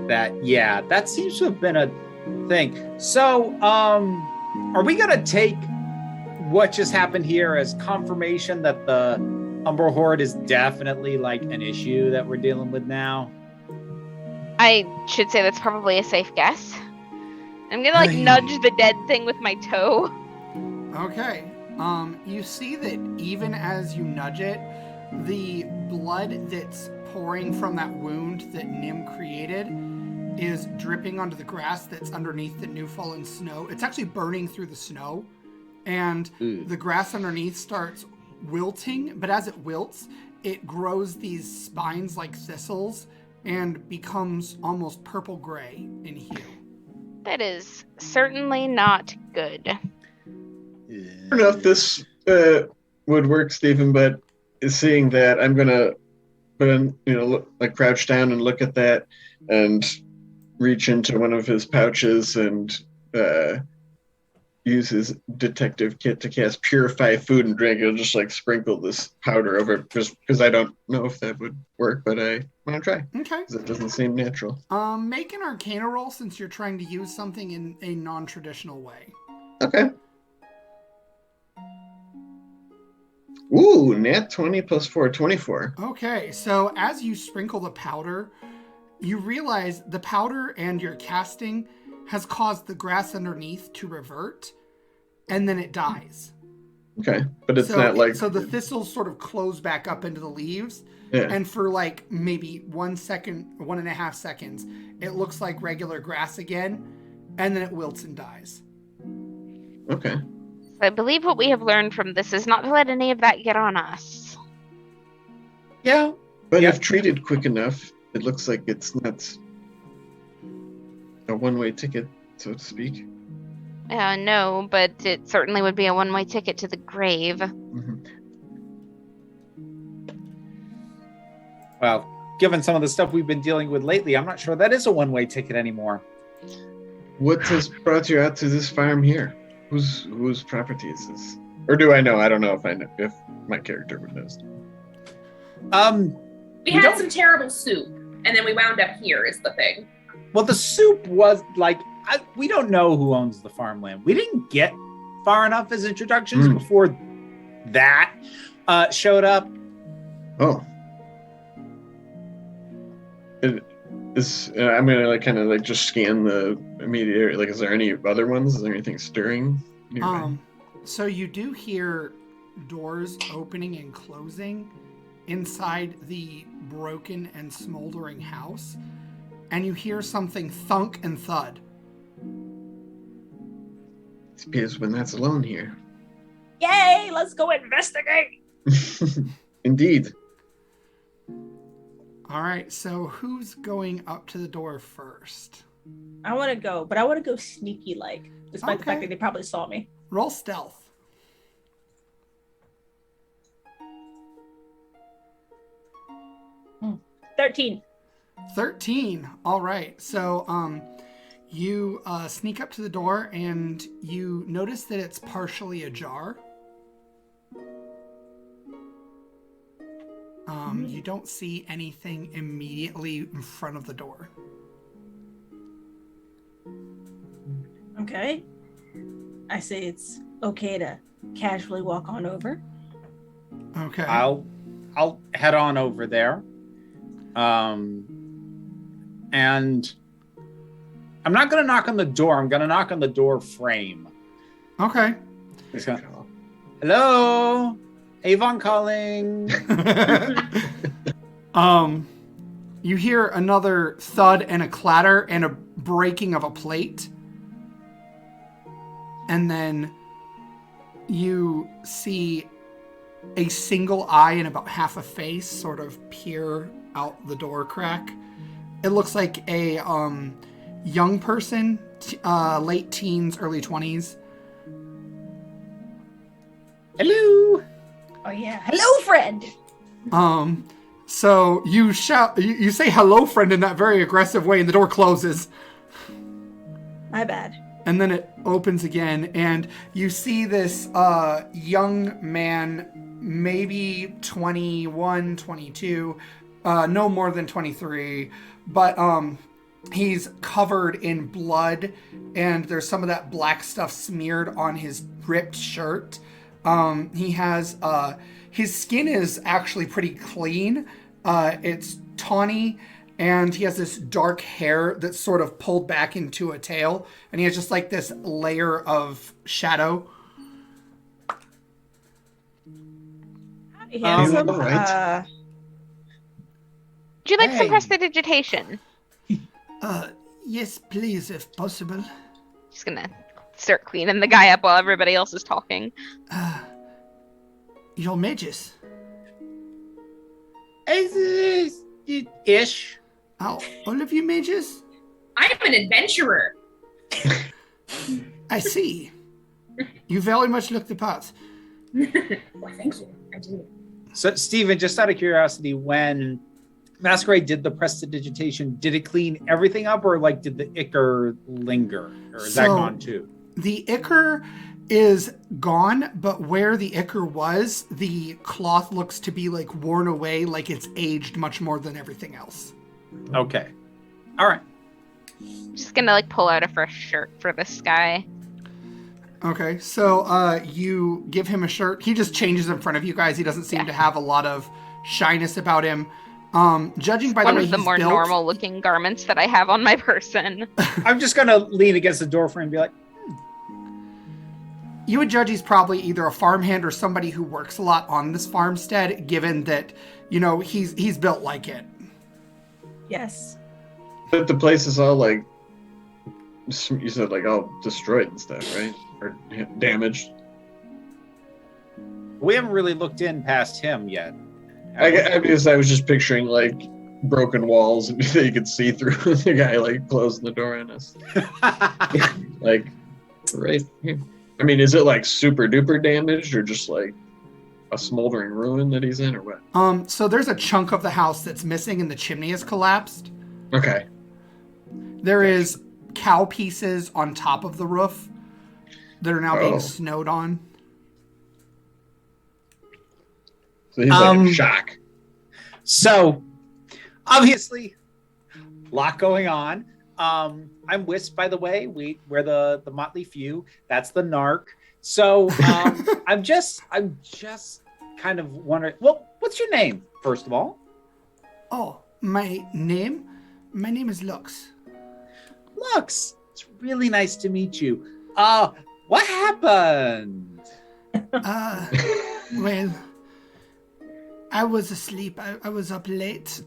That seems to have been a thing. So, are we gonna take what just happened here as confirmation that the Umber Horde is definitely like an issue that we're dealing with now? I should say that's probably a safe guess. I'm gonna like nudge the dead thing with my toe. Okay. You see that even as you nudge it, the blood that's pouring from that wound that Nim created is dripping onto the grass that's underneath the new fallen snow. It's actually burning through the snow, and the grass underneath starts wilting, but as it wilts, it grows these spines like thistles and becomes almost purple gray in hue. That is certainly not good. I don't know if this would work, Stephen, but seeing that, I'm gonna crouch down and look at that and reach into one of his pouches and use his detective kit to cast Purify Food and Drink. I'll just like sprinkle this powder over it because I don't know if that would work, but I want to try. Okay. Because it doesn't seem natural. Make an Arcana roll since you're trying to use something in a non-traditional way. Okay. Ooh, nat 20 plus 4, 24. Okay, so as you sprinkle the powder, you realize the powder and your casting has caused the grass underneath to revert, and then it dies. Okay, but it's not like... So the thistles sort of close back up into the leaves, and for like maybe 1 second, 1.5 seconds, it looks like regular grass again, and then it wilts and dies. Okay. I believe what we have learned from this is not to let any of that get on us. Yeah. But if treated quick enough, it looks like it's not a one-way ticket, so to speak. No, but it certainly would be a one-way ticket to the grave. Mm-hmm. Well, given some of the stuff we've been dealing with lately, I'm not sure that is a one-way ticket anymore. What has brought you out to this farm here? Whose property is this? Or do I know? I don't know if my character would know. We had some terrible soup, and then we wound up here. Is the thing. Well, the soup was like we don't know who owns the farmland. We didn't get far enough as introductions before that showed up. Oh. I'm gonna like kind of like just scan the immediate area. Like, is there any other ones? Is there anything stirring nearby? So you do hear doors opening and closing inside the broken and smoldering house, and you hear something thunk and thud. It appears when that's alone here. Yay! Let's go investigate. Indeed. All right, so who's going up to the door first? I want to go, but I want to go sneaky like, despite the fact that they probably saw me. Roll stealth. 13. 13. All right. So you sneak up to the door and you notice that it's partially ajar. You don't see anything immediately in front of the door. Okay. I say it's okay to casually walk on over. Okay. I'll head on over there. And I'm not going to knock on the door. I'm going to knock on the door frame. Okay. Hello? Avon calling. You hear another thud and a clatter and a breaking of a plate. And then you see a single eye and about half a face sort of peer out the door crack. It looks like a young person, late teens, early 20s. Hello. Oh yeah. Hello, friend. So you shout, you say hello, friend, in that very aggressive way, and the door closes. My bad. And then it opens again, and you see this young man, maybe 21, 22, no more than 23, but he's covered in blood, and there's some of that black stuff smeared on his ripped shirt. He has, his skin is actually pretty clean. It's tawny, and he has this dark hair that's sort of pulled back into a tail, and he has just like this layer of shadow. Howdy, handsome. Right. Would you like some prestidigitation? Yes, please, if possible. Just gonna start cleaning the guy up while everybody else is talking. Your mages. Ish. Oh, all of you mages? I'm an adventurer. I see. You very much look the part. Well, thank you. I do. So, Steven, just out of curiosity, when Masquerade did the prestidigitation, did it clean everything up, or like did the ichor linger, or is that gone too? The ichor is gone, but where the ichor was, the cloth looks to be like worn away, like it's aged much more than everything else. Okay. All right. Just gonna like pull out a fresh shirt for this guy. Okay, so you give him a shirt. He just changes in front of you guys. He doesn't seem to have a lot of shyness about him. Judging by the way one of the more built, normal looking garments that I have on my person. I'm just gonna lean against the doorframe and be like, you would judge he's probably either a farmhand or somebody who works a lot on this farmstead, given that, you know, he's built like it. Yes. But the place is all like, you said, like all destroyed and stuff, right? Or damaged. we haven't really looked in past him yet. I guess I was just picturing like broken walls and you could see through the guy like closing the door on us. Like, right here. I mean, is it like super duper damaged or just like a smoldering ruin that he's in or what? So there's a chunk of the house that's missing and the chimney has collapsed. Okay. There is cow pieces on top of the roof that are now being snowed on. So he's like in shock. So, obviously, a lot going on. I'm Wisp, by the way. We're the Motley Few. That's the narc. So, I'm just kind of wondering. Well, what's your name, first of all? Oh, my name is Lux. Lux. It's really nice to meet you. What happened? Well, I was asleep. I was up late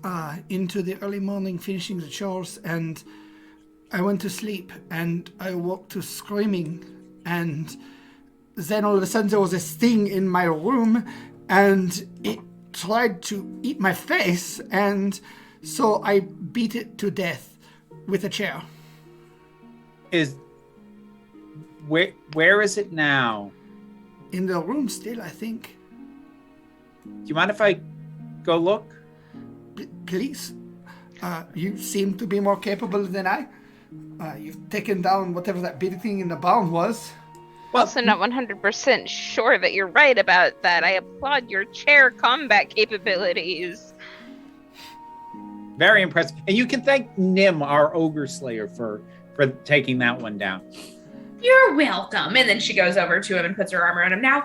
into the early morning finishing the chores, and I went to sleep, and I woke to screaming, and then all of a sudden there was a sting in my room, and it tried to eat my face, and so I beat it to death with a chair. Where is it now? In the room still, I think. Do you mind if I go look? Please. You seem to be more capable than I. You've taken down whatever that big thing in the barn was. Well, also not 100% sure that you're right about that. I applaud your chair combat capabilities. Very impressive. And you can thank Nim, our ogre slayer, for taking that one down. You're welcome. And then she goes over to him and puts her arm around him. Now,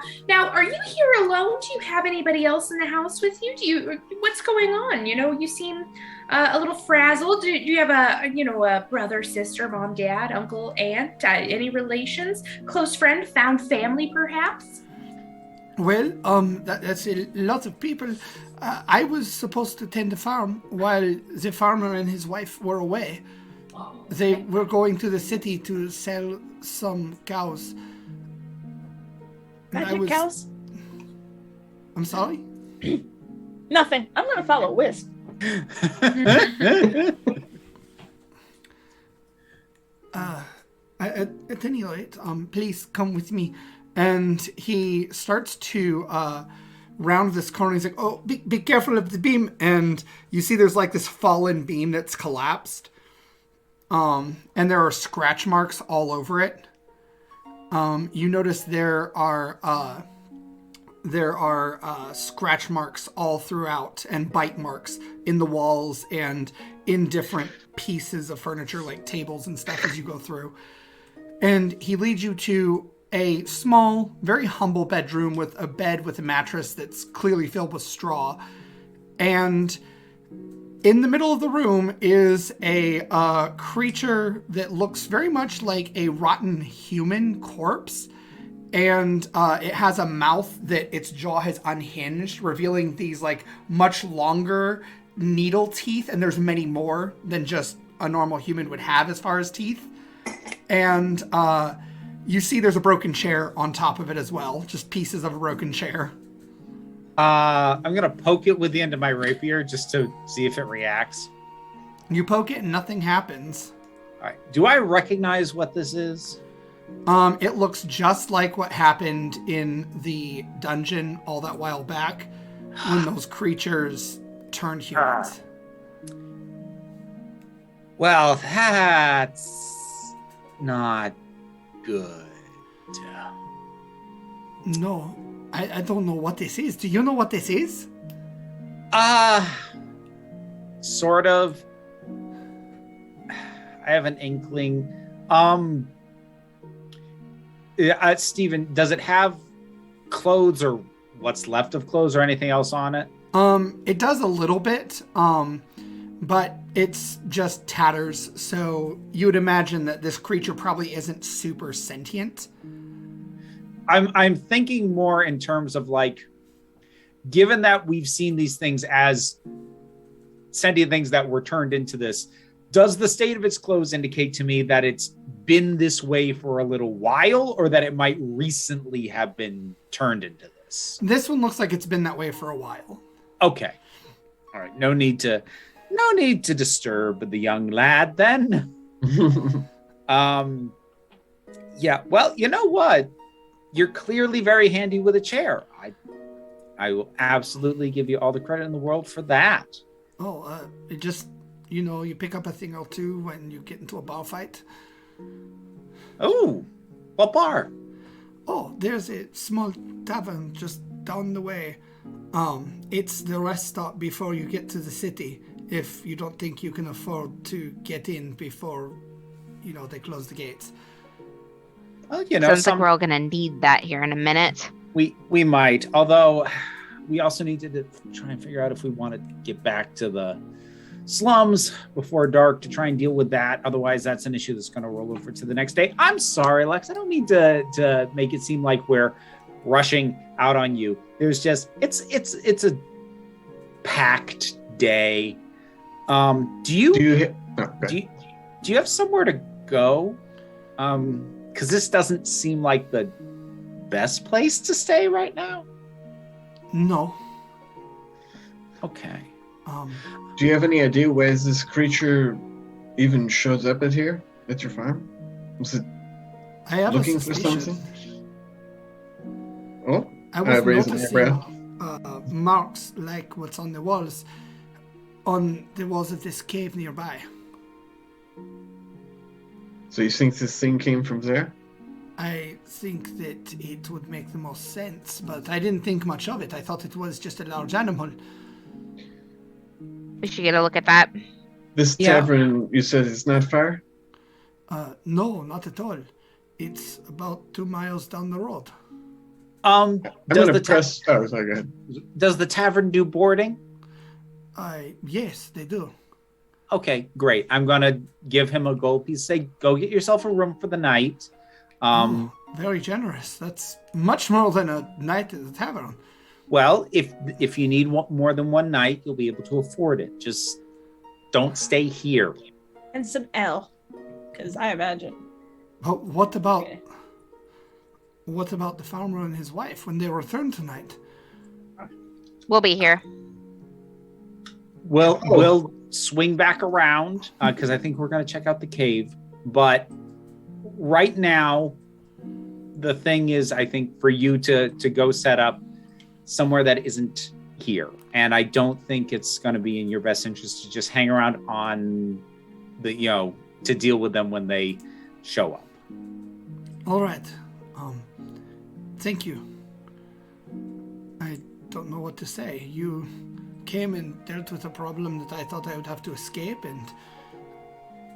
are you here alone? Do you have anybody else in the house with you? What's going on? You know, you seem a little frazzled. Do you have a brother, sister, mom, dad, uncle, aunt, any relations, close friend, found family, perhaps? Well, that's a lot of people. I was supposed to tend the farm while the farmer and his wife were away. They were going to the city to sell some cows. Magic cows? I'm sorry? Nothing. I'm going to follow Wisp. At any rate, please come with me. And he starts to round this corner. He's like, oh, be careful of the beam. And you see there's like this fallen beam that's collapsed. And there are scratch marks all over it. You notice there are scratch marks all throughout and bite marks in the walls and in different pieces of furniture like tables and stuff as you go through. And he leads you to a small, very humble bedroom with a bed with a mattress that's clearly filled with straw. And in the middle of the room is a creature that looks very much like a rotten human corpse. And it has a mouth that its jaw has unhinged, revealing these like much longer needle teeth. And there's many more than just a normal human would have as far as teeth. And you see there's a broken chair on top of it as well. Just pieces of a broken chair. I'm going to poke it with the end of my rapier just to see if it reacts. You poke it and nothing happens. All right. Do I recognize what this is? It looks just like what happened in the dungeon all that while back when those creatures turned humans. Well, that's not good. No, I don't know what this is. Do you know what this is? Sort of. I have an inkling. Steven, does it have clothes or what's left of clothes or anything else on it? It does a little bit, but it's just tatters. So you would imagine that this creature probably isn't super sentient. I'm thinking more in terms of like, given that we've seen these things as sentient things that were turned into this, does the state of its clothes indicate to me that it's been this way for a little while, or that it might recently have been turned into this? This one looks like it's been that way for a while. Okay. All right. No need to disturb the young lad then. Yeah. Well, you know what? You're clearly very handy with a chair. I will absolutely give you all the credit in the world for that. Oh, it just, you pick up a thing or two when you get into a bar fight. Oh, what bar? Oh, there's a small tavern just down the way. It's the rest stop before you get to the city, if you don't think you can afford to get in before, they close the gates. Well, sounds like we're all gonna need that here in a minute. We might, although we also need to try and figure out if we want to get back to the slums before dark to try and deal with that. Otherwise, that's an issue that's going to roll over to the next day. I'm sorry, Lex. I don't mean to make it seem like we're rushing out on you. There's just it's a packed day. Do you have somewhere to go? Because this doesn't seem like the best place to stay right now. No. Okay. Do you have any idea where this creature even shows up at your farm? Was it I have looking a for suspicion. something? Oh, I was raising my noticing eyebrow. marks like what's on the walls of this cave nearby. So you think this thing came from there? I think that it would make the most sense, but I didn't think much of it. I thought it was just a large animal. We should get a look at that. This tavern, you said it's not far? No, not at all. It's about 2 miles down the road. I'm going to press... Oh, sorry, go ahead. Does the tavern do boarding? Yes, they do. Okay, great. I'm going to give him a gold piece. Say, go get yourself a room for the night. Very generous. That's much more than a night at the tavern. Well, if you need more than one night, you'll be able to afford it. Just don't stay here. And some ale, because I imagine. But what about the farmer and his wife when they return tonight? We'll be here. We'll swing back around because I think we're going to check out the cave. But right now, the thing is, I think for you to go set up somewhere that isn't here. And I don't think it's going to be in your best interest to just hang around on the, to deal with them when they show up. All right. Thank you. I don't know what to say. You came and dealt with a problem that I thought I would have to escape, and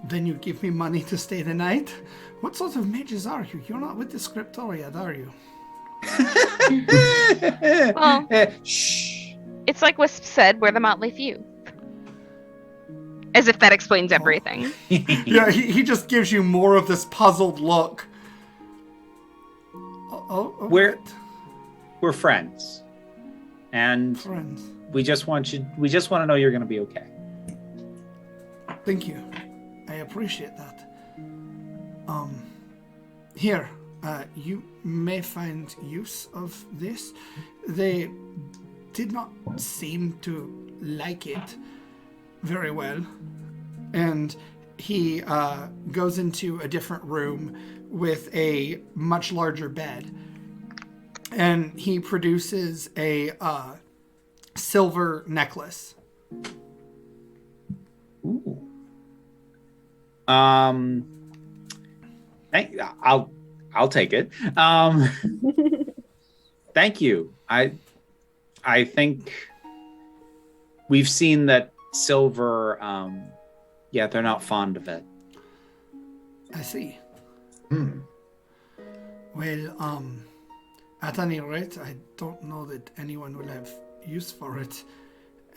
then you give me money to stay the night? What sort of mages are you? You're not with the Scriptoriad, are you? Well, Shh. it's like Wisp said, we're the Motley Few. As if that explains everything. Yeah, he just gives you more of this puzzled look. We're friends. And friends. we just want to know you're going to be okay. Thank you. I appreciate that. Here, you may find use of this. They did not seem to like it very well. And he goes into a different room with a much larger bed. And he produces a silver necklace. Ooh. I'll take it. Thank you. I think we've seen that silver. They're not fond of it. I see. Well, Well, at any rate, I don't know that anyone will have use for it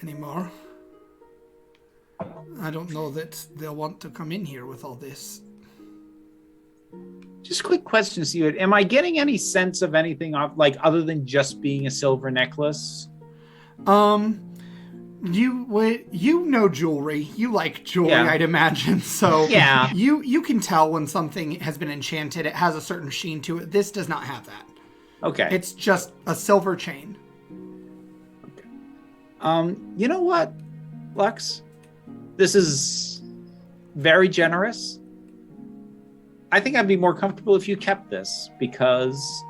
anymore. I don't know that they'll want to come in here with all this. Just a know, Steven. Am I getting any sense of anything like other than just being a silver necklace? You know jewelry. You like jewelry, I'd imagine. So yeah, you can tell when something has been enchanted. It has a certain sheen to it. This does not have that. Okay. It's just a silver chain. Okay. You know what, Lux? This is very generous. I think I'd be more comfortable if you kept this, because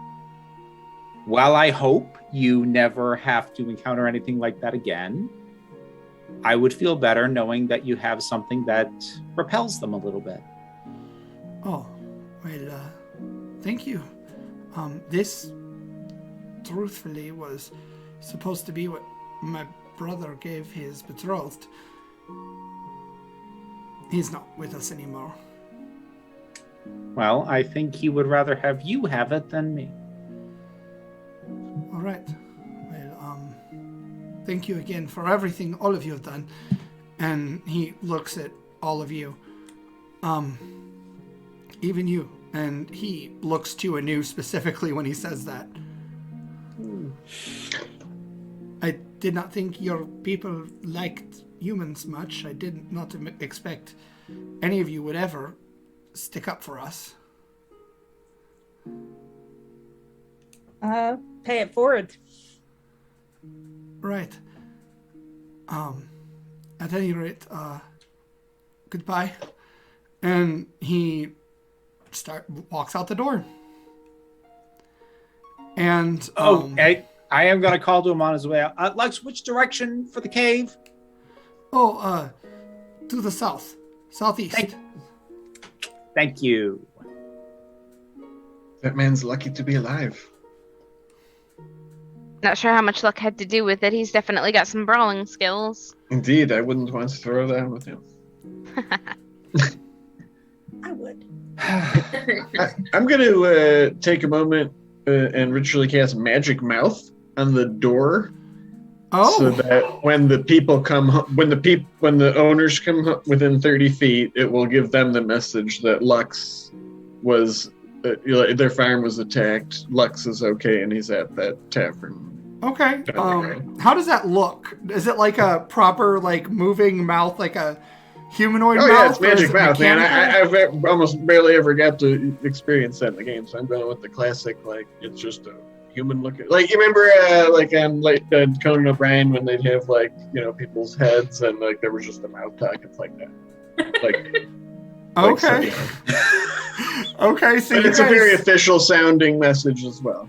while I hope you never have to encounter anything like that again, I would feel better knowing that you have something that repels them a little bit. Oh, well, thank you. This, truthfully, was supposed to be what my brother gave his betrothed. He's not with us anymore. Well, I think he would rather have you have it than me. All right. Well, thank you again for everything all of you have done. And he looks at all of you. Even you. And he looks to Anu specifically when he says that. I did not think your people liked humans much. I did not expect any of you would ever stick up for us. Pay it forward. Right. At any rate, goodbye. And he walks out the door. And I am going to call to him on his way out. Lux, which direction for the cave? To the south. Southeast. Thank you. That man's lucky to be alive. Not sure how much luck had to do with it. He's definitely got some brawling skills. Indeed, I wouldn't want to throw that with him. I would. I'm going to take a moment and ritually cast Magic Mouth on the door. Oh. So that when the people come, when the owners come within 30 feet, it will give them the message that Lux was, their farm was attacked. Lux is okay, and he's at that tavern. Okay. How does that look? Is it like a proper, like, moving mouth, like a humanoid mouth? Yeah, it's Magic Mouth, man. I've almost barely ever got to experience that in the game, so I'm going with the classic, like, it's just a human looking. Like, you remember, on Conan O'Brien when they'd have, like, people's heads and, like, there was just a mouth talk. It's like that. Like, okay. Okay, so but it's a very official sounding message as well.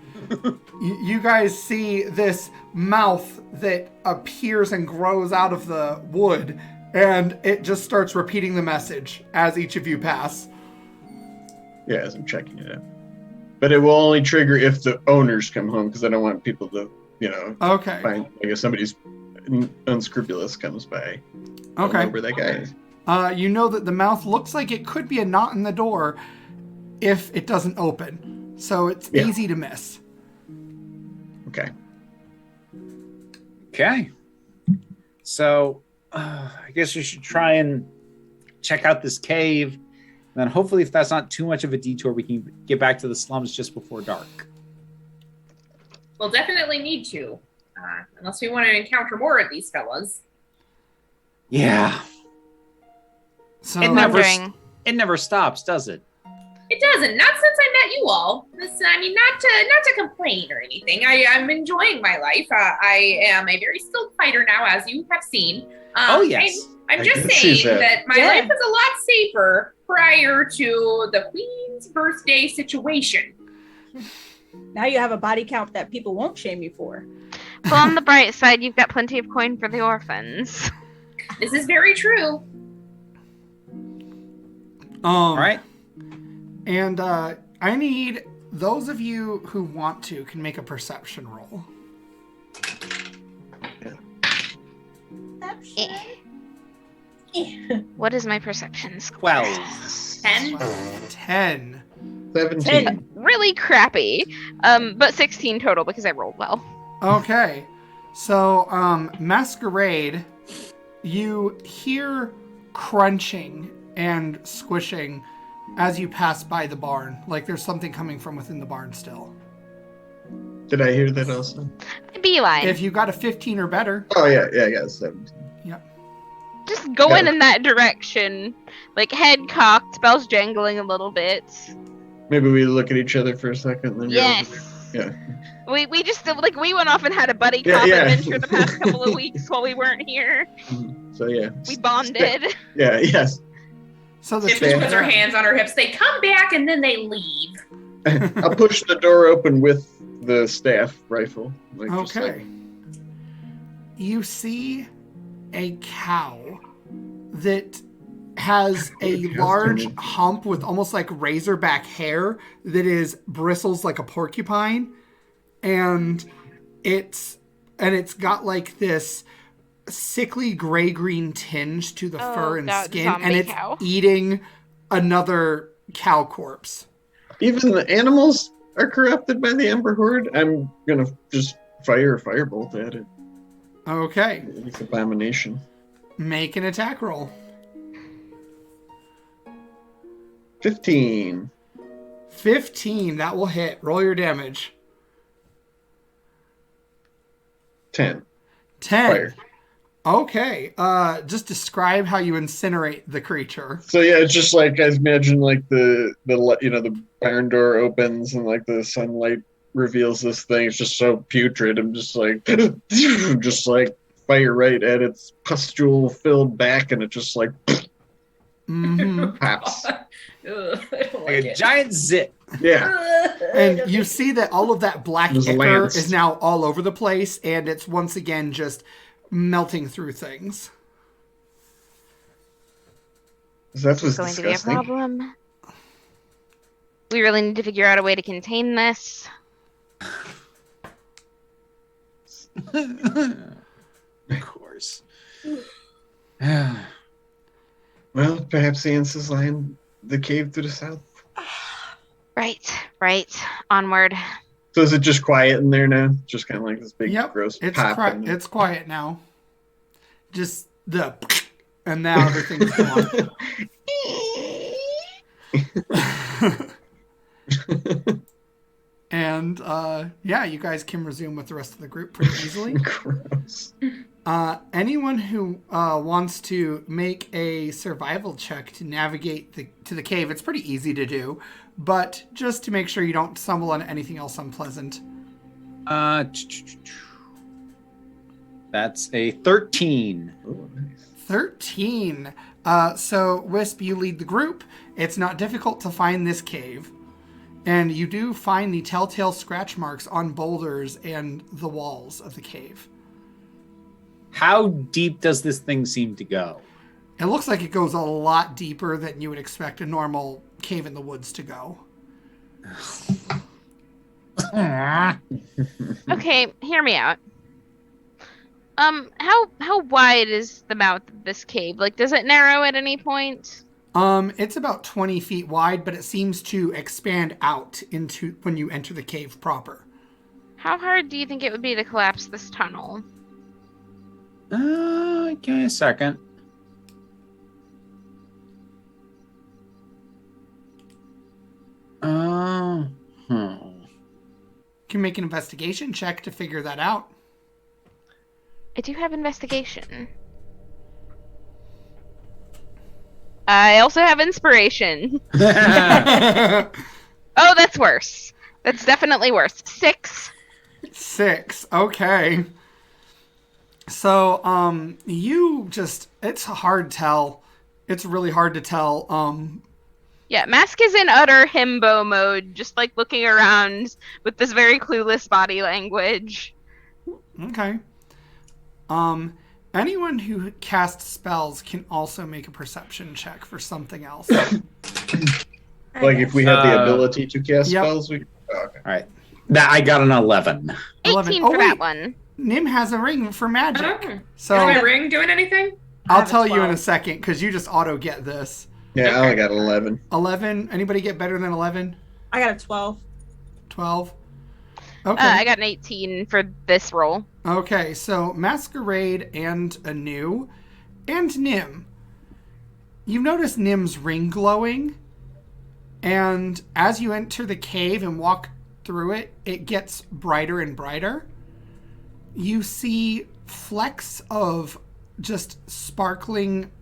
You guys see this mouth that appears and grows out of the wood, and it just starts repeating the message as each of you pass. Yeah, as I'm checking it out. But it will only trigger if the owners come home, because I don't want people to, okay. find, I guess somebody's unscrupulous comes by. Okay. Where that guy is. You know that the mouth looks like it could be a knot in the door if it doesn't open. So it's easy to miss. Okay. Okay. So I guess we should try and check out this cave. And then hopefully, if that's not too much of a detour, we can get back to the slums just before dark. We'll definitely need to. Unless we want to encounter more of these fellas. Yeah. So it never stops, does it? It doesn't. Not since I met you all. Not to complain or anything. I'm enjoying my life. I am a very skilled fighter now, as you have seen. Oh, yes. I'm just saying that my life was a lot safer prior to the Queen's birthday situation. Now you have a body count that people won't shame you for. Well, on the bright side, you've got plenty of coin for the orphans. This is very true. All right. And I need those of you who want to can make a perception roll. What is my perception score? 12. 10. 10. 17. Really crappy. But 16 total because I rolled well. Okay. So, Masquerade, you hear crunching and squishing as you pass by the barn. Like there's something coming from within the barn still. Did I hear that also? Beeline. If you got a 15 or better. Oh, yeah, I got a 17. Yep. Just going in that direction. Like, head cocked, spells jangling a little bit. Maybe we look at each other for a second. And then Yes. Yeah. We just, like, we went off and had a buddy cop adventure the past couple of weeks while we weren't here. So, yeah. We bonded. Yeah, yes. So the She just puts her hands on her hips. They come back and then they leave. I'll push the door open with the staff rifle. Like, okay. You see a cow that has a large hump with almost like razorback hair that is bristles like a porcupine, and it's got like this sickly gray-green tinge to the fur and skin, and it's eating another cow corpse. Even the animals are corrupted by the Umber Horde. I'm gonna just fire a firebolt at it. Okay. It's abomination. Make an attack roll. 15. 15. That will hit. Roll your damage. 10. 10. Fire. Okay. Just describe how you incinerate the creature. So yeah, it's just like I imagine like the barn door opens and like the sunlight reveals this thing. It's just so putrid. I'm just like fire right at its pustule filled back, and it just like pops. Like a giant zit. Yeah. And you see that all of that black ichor is now all over the place, and it's once again just melting through things. That was going disgusting. to be a problem. We really need to figure out a way to contain this. Of course. Well, perhaps the answer's lying the cave to the south. Right. Onward. So is it just quiet in there now? Just kind of like this big gross it's pop. It's quiet now. Just the and now everything's gone. And you guys can resume with the rest of the group pretty easily. Gross. Anyone who wants to make a survival check to navigate to the cave, it's pretty easy to do, but just to make sure you don't stumble on anything else unpleasant. That's a 13. Oh, nice. 13. So, Wisp, you lead the group. It's not difficult to find this cave. And you do find the telltale scratch marks on boulders and the walls of the cave. How deep does this thing seem to go? It looks like it goes a lot deeper than you would expect a normal cave in the woods to go. Okay, hear me out. How wide is the mouth of this cave? Like, does it narrow at any point? It's about 20 feet wide, but it seems to expand out into when you enter the cave proper. How hard do you think it would be to collapse this tunnel? Give me a second. You can make an investigation check to figure that out. I do have investigation. I also have inspiration. Oh, that's worse. That's definitely worse. 6. 6. Okay. So, it's a hard tell. It's really hard to tell. Yeah, Mask is in utter himbo mode, just like looking around with this very clueless body language. Okay. Anyone who casts spells can also make a perception check for something else. Like if we have the ability to cast spells, we. Oh, okay. All right. I got an 11. 18 for that one. Nim has a ring for magic. Oh. So Is my ring doing anything? I'll tell you in a second because you just auto get this. Yeah, I only got 11. 11. Anybody get better than 11? I got a 12. 12. Okay. I got an 18 for this roll. Okay, so Masquerade and Anu and Nim. You've noticed Nim's ring glowing, and as you enter the cave and walk through it, it gets brighter and brighter. You see flecks of just sparkling,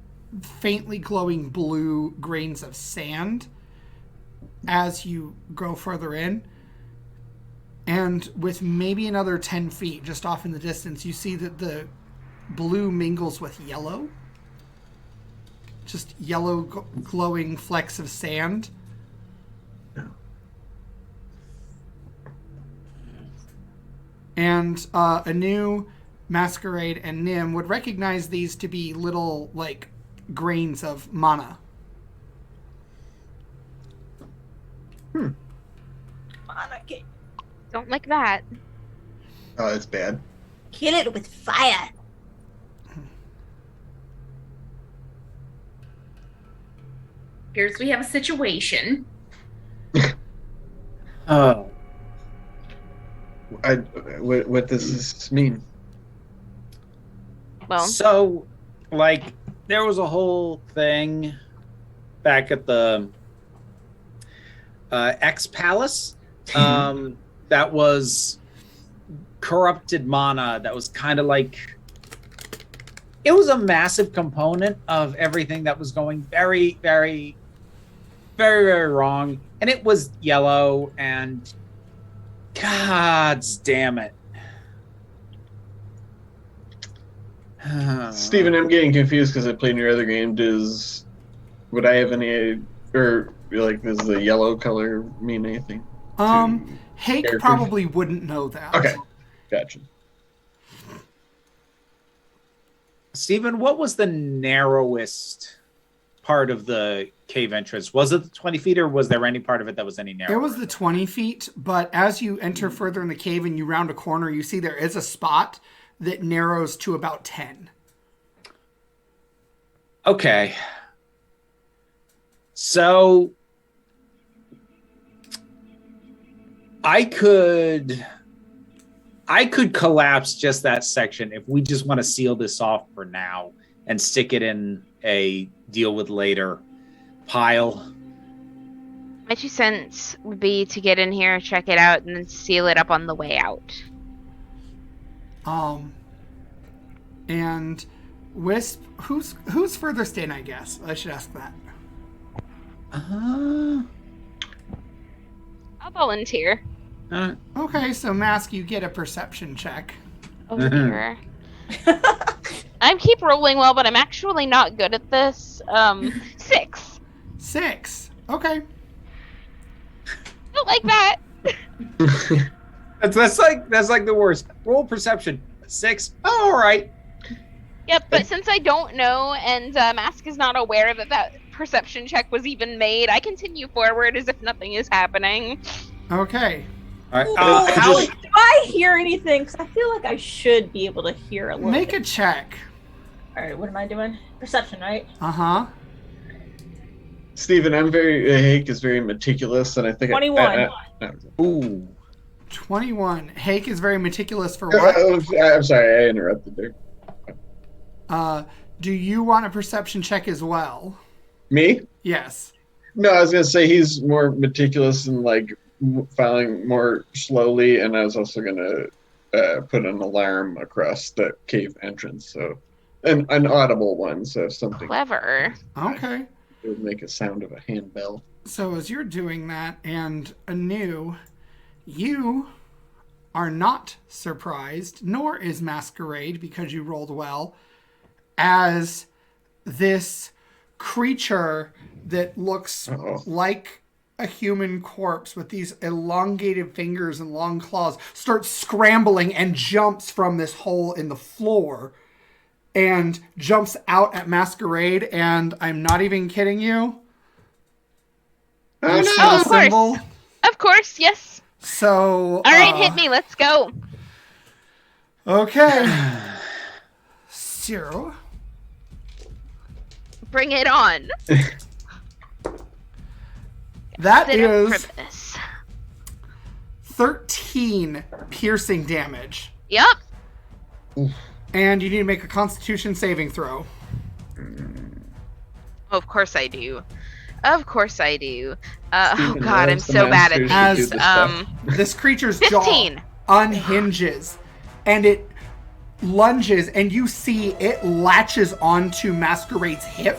faintly glowing blue grains of sand as you go further in. And with maybe another 10 feet just off in the distance, you see that the blue mingles with yellow. Just yellow glowing flecks of sand. And Anu, Masquerade, and Nim would recognize these to be little, like, grains of mana. Mana. Don't like that. Oh, that's bad. Kill it with fire. Here's we have a situation. Oh. What does this mean? Well, So, like, there was a whole thing back at the X Palace that was corrupted mana that was kind of like, it was a massive component of everything that was going very, very, very, very wrong. And it was yellow, and God damn it. Steven, I'm getting confused because I played in your other game. Would I have any, or like, does the yellow color mean anything? Hake characters? probably wouldn't know that. Okay, gotcha. Stephen, what was the narrowest part of the cave entrance? Was it the 20 feet, or was there any part of it that was any narrower? It was the 20 feet, but as you enter further in the cave and you round a corner, you see there is a spot that narrows to about 10. Okay. So I could collapse just that section if we just want to seal this off for now and stick it in a deal with later pile. my 2 cents would be to get in here, check it out, and then seal it up on the way out. And Wisp, who's furthest in, I guess? I should ask that. I'll volunteer. Okay, so Mask, you get a perception check. Oh dear. I keep rolling well, but I'm actually not good at this. 6. 6. Okay. Don't like that. That's like the worst. Roll perception. 6. Oh, all right. Yep, but since I don't know and Mask is not aware that perception check was even made, I continue forward as if nothing is happening. Okay. All right. Do I hear anything? Because I feel like I should be able to hear a little Make bit. a check. All right, what am I doing? Perception, right? Uh-huh. Steven, Hake is very meticulous, and I think 21. Ooh. 21. Hake is very meticulous for what? I'm sorry, I interrupted there. Do you want a perception check as well? Me? Yes. No, I was gonna say he's more meticulous and like filing more slowly, and I was also gonna put an alarm across the cave entrance, so an audible one, so something Clever. Okay. it would make a sound of a handbell. So as you're doing that, and Anu, you are not surprised, nor is Masquerade, because you rolled well, as this creature that looks like a human corpse with these elongated fingers and long claws starts scrambling and jumps from this hole in the floor and jumps out at Masquerade, and I'm not even kidding you. Oh, see no. the Of course. symbol? Of course, yes. So All right, hit me. Let's go. Okay. So Bring it on. that Sit up is for this. 13 piercing damage. Yep. And you need to make a Constitution saving throw. Of course I do. Of course I do. Oh god, I'm so bad at As these. this creature's 15. jaw unhinges and it lunges, and you see it latches onto Masquerade's hip,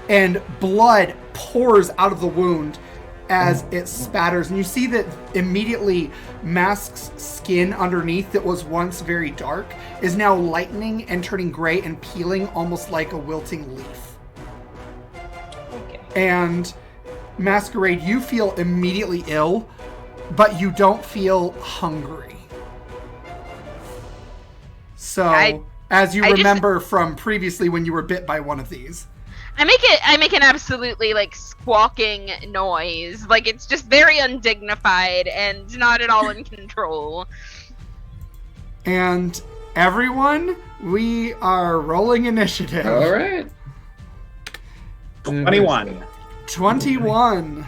and blood pours out of the wound as it spatters. And you see that immediately Mask's skin underneath that was once very dark is now lightening and turning gray and peeling almost like a wilting leaf. Okay. And Masquerade, you feel immediately ill, but you don't feel hungry. So, as you remember from previously when you were bit by one of these. I make an absolutely like squawking noise. Like it's just very undignified and not at all in control. And everyone, we are rolling initiative. All right. 21. 21.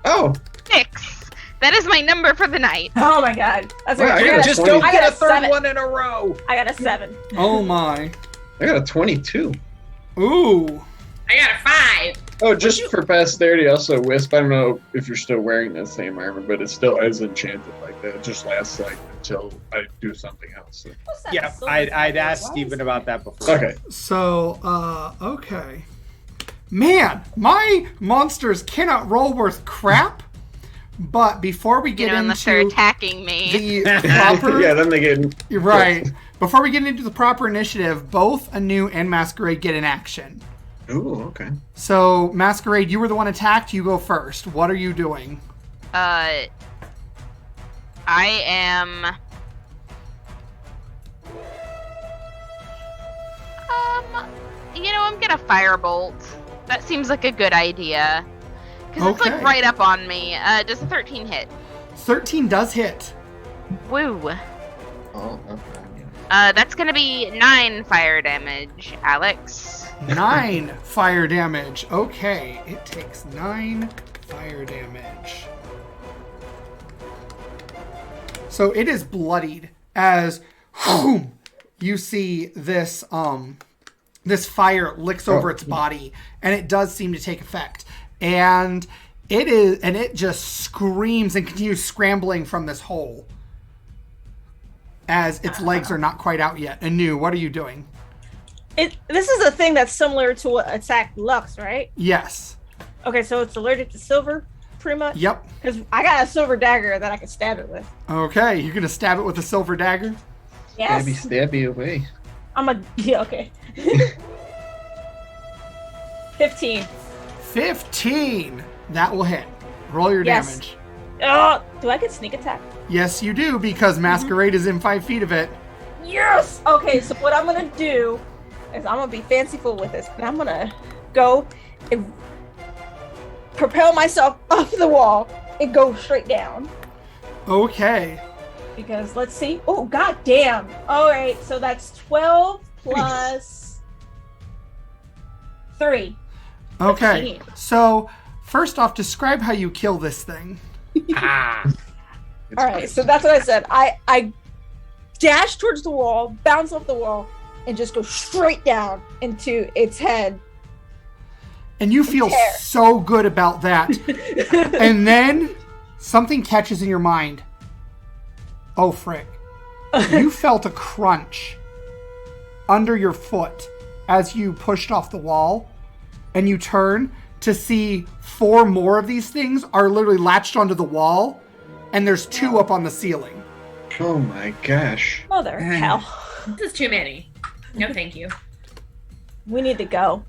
Oh. 6. That is my number for the night. Oh my god. That's Wow, right. Just don't I get got a third 7. one in a row. I got a 7. Oh my. I got a 22. Ooh. I got a 5. Oh, just for posterity, also, Wisp, I don't know if you're still wearing that same armor, but it still is enchanted like that. It just lasts like until I do something else. So. What's that? Yeah, Silver I'd asked Why Steven is- about that before. Okay. So, okay. Man, my monsters cannot roll worth crap. But before we get Unless they're into attacking me. the proper... Yeah, then they get... You're right. Before we get into the proper initiative, both Anu and Masquerade get an action. Ooh, okay. So, Masquerade, you were the one attacked. You go first. What are you doing? I am... I'm gonna firebolt. That seems like a good idea. Because it's like Okay. right up on me. Does a 13 hit? 13 does hit. Woo. Oh, okay. That's gonna be 9 fire damage, Alex. 9 fire damage. Okay, it takes 9 fire damage. So it is bloodied as you see this this fire licks over its body, and it does seem to take effect. And it just screams and continues scrambling from this hole as its legs are not quite out yet. Anu, what are you doing? This is a thing that's similar to what attacked Lux, right? Yes. Okay, so it's allergic to silver, pretty much? Yep. Because I got a silver dagger that I can stab it with. Okay, you're gonna stab it with a silver dagger? Yes. Stabby away. Yeah, okay. 15. 15. That will hit. Roll your Yes. damage. Oh, do I get sneak attack? Yes, you do, because Masquerade is in 5 feet of it. Yes! Okay, so what I'm gonna do is I'm gonna be fanciful with this, and I'm gonna go and propel myself off the wall and go straight down. Okay. Because let's see. Oh, goddamn. Alright, so that's 12 plus 3. Okay. 15. So, first off, describe how you kill this thing. Alright, so that's what I said. I dash towards the wall, bounce off the wall, and just go straight down into its head. And you feel Tear. so good about that. And then something catches in your mind. Oh, frick. You felt a crunch under your foot as you pushed off the wall, and you turn to see 4 more of these things are literally latched onto the wall, and there's 2 up on the ceiling. Oh my gosh. Mother hell. This is too many. No, thank you. We need to go.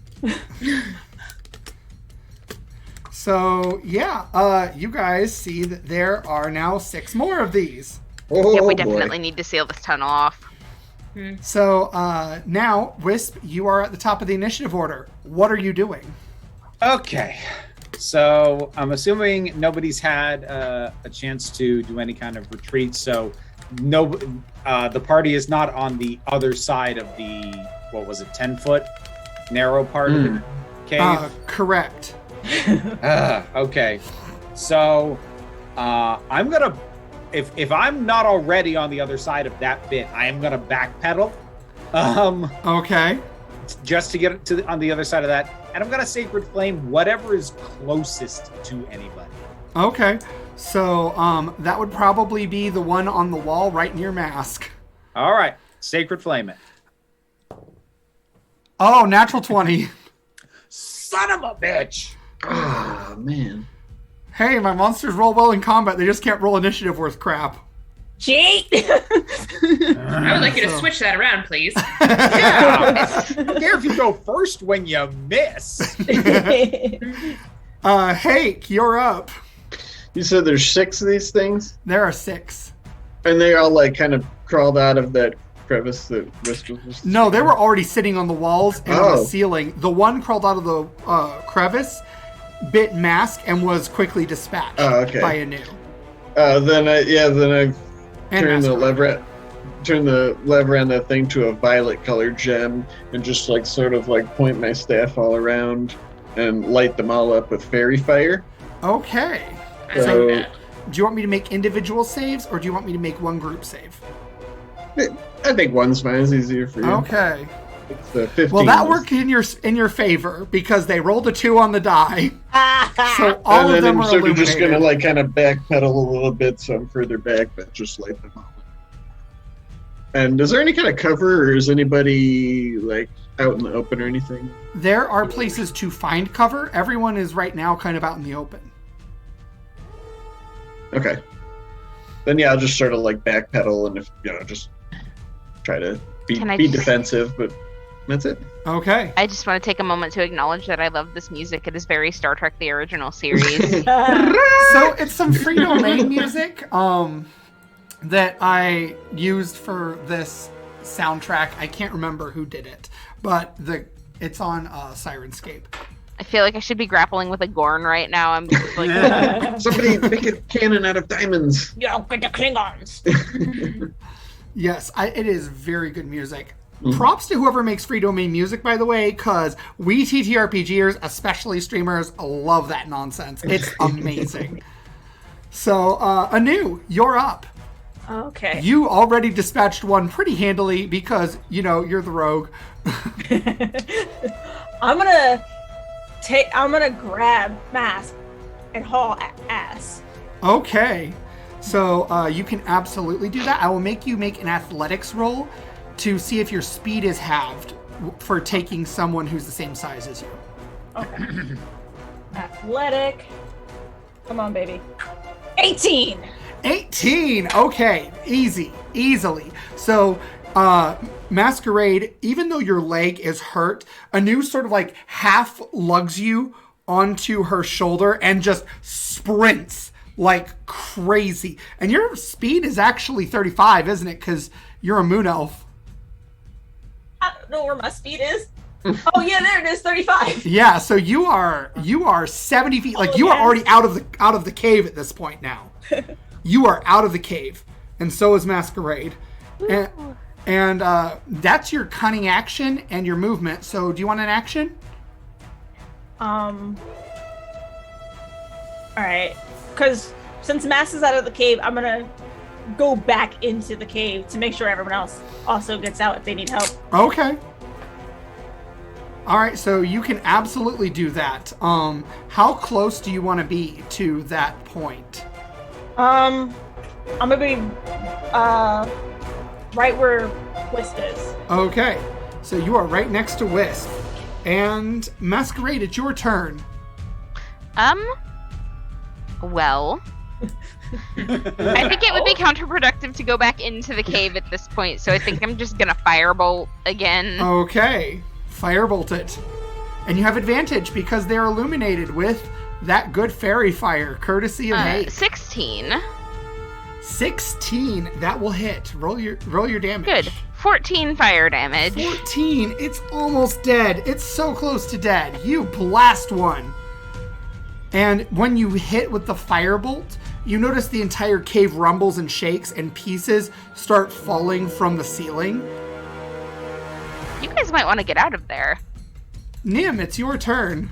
So, yeah, you guys see that there are now 6 more of these. Oh, Yeah, we boy. definitely need to seal this tunnel off. So, now, Wisp, you are at the top of the initiative order. What are you doing? Okay. So I'm assuming nobody's had a chance to do any kind of retreat. So the party is not on the other side of the, 10-foot narrow part of the cave? Correct. Okay. So I'm going to if I'm not already on the other side of that bit, I am gonna backpedal. Okay. Just to get on the other side of that, and I'm gonna Sacred Flame whatever is closest to anybody. Okay. So that would probably be the one on the wall right near Mask. All right, Sacred Flame it. Oh, natural 20. Son of a bitch! Oh, man. Hey, my monsters roll well in combat. They just can't roll initiative worth crap. Cheat! I would like you to switch that around, please. Yeah! I don't care if you go first when you miss. Hake, you're up. You said there's 6 of these things? There are 6. And they all, like, kind of crawled out of that crevice that Risk was... No, they were already sitting on the walls and on the ceiling. The one crawled out of the crevice, bit Mask, and was quickly dispatched by Anu. Then I And turn the Mask. lever on that thing to a violet colored gem and just like sort of like point my staff all around and light them all up with fairy fire. Okay. So, Do you want me to make individual saves, or do you want me to make one group save? I think one's fine. It's easier for you. Okay. It's the 15. Well, that worked in your favor because they rolled a 2 on the die. So all of them I'm are sort of illuminated. just gonna like kind of backpedal a little bit, so I'm further back, but just light them all up. And is there any kind of cover, or is anybody like out in the open or anything? There are places to find cover. Everyone is right now kind of out in the open. Okay. Then yeah, I'll just sort of like backpedal and just try to be defensive, but that's it. Okay. I just want to take a moment to acknowledge that I love this music. It is very Star Trek: The Original Series. So it's some free domain music that I used for this soundtrack. I can't remember who did it, but it's on Syrinscape. I feel like I should be grappling with a Gorn right now. I'm just like, Somebody make a cannon out of diamonds. Yo, with the Klingons. Yes, it is very good music. Props to whoever makes free domain music, by the way, because we TTRPGers, especially streamers, love that nonsense. It's amazing. So, Anu, you're up. Okay. You already dispatched one pretty handily because, you're the rogue. I'm gonna grab Mask and haul ass. Okay. So you can absolutely do that. I will make you make an athletics roll to see if your speed is halved for taking someone who's the same size as you. Okay. Athletic. Come on, baby. 18! 18! Okay. Easily. So, Masquerade, even though your leg is hurt, Anu sort of like half lugs you onto her shoulder and just sprints like crazy. And your speed is actually 35, isn't it? Because you're a moon elf. I don't know where my speed is. Oh yeah, there it is, 35. Yeah, so you are 70 feet. Like you are already out of the cave at this point now. You are out of the cave, and so is Masquerade. And that's your cunning action and your movement. So do you want an action? All right. Because since Mass is out of the cave, I'm gonna go back into the cave to make sure everyone else also gets out if they need help. Okay. All right, so you can absolutely do that. How close do you want to be to that point? I'm gonna be right where Wisp is. Okay, so you are right next to Wisp. And Masquerade, it's your turn. Well, I think it would be counterproductive to go back into the cave at this point, so I think I'm just gonna firebolt again. Okay, firebolt it. And you have advantage because they're illuminated with that good fairy fire, courtesy of Hate. 16. 16, that will hit. Roll your damage. Good. 14 fire damage. 14, it's almost dead. It's so close to dead. You blast one. And when you hit with the firebolt, you notice the entire cave rumbles and shakes and pieces start falling from the ceiling. You guys might want to get out of there. Nim, it's your turn.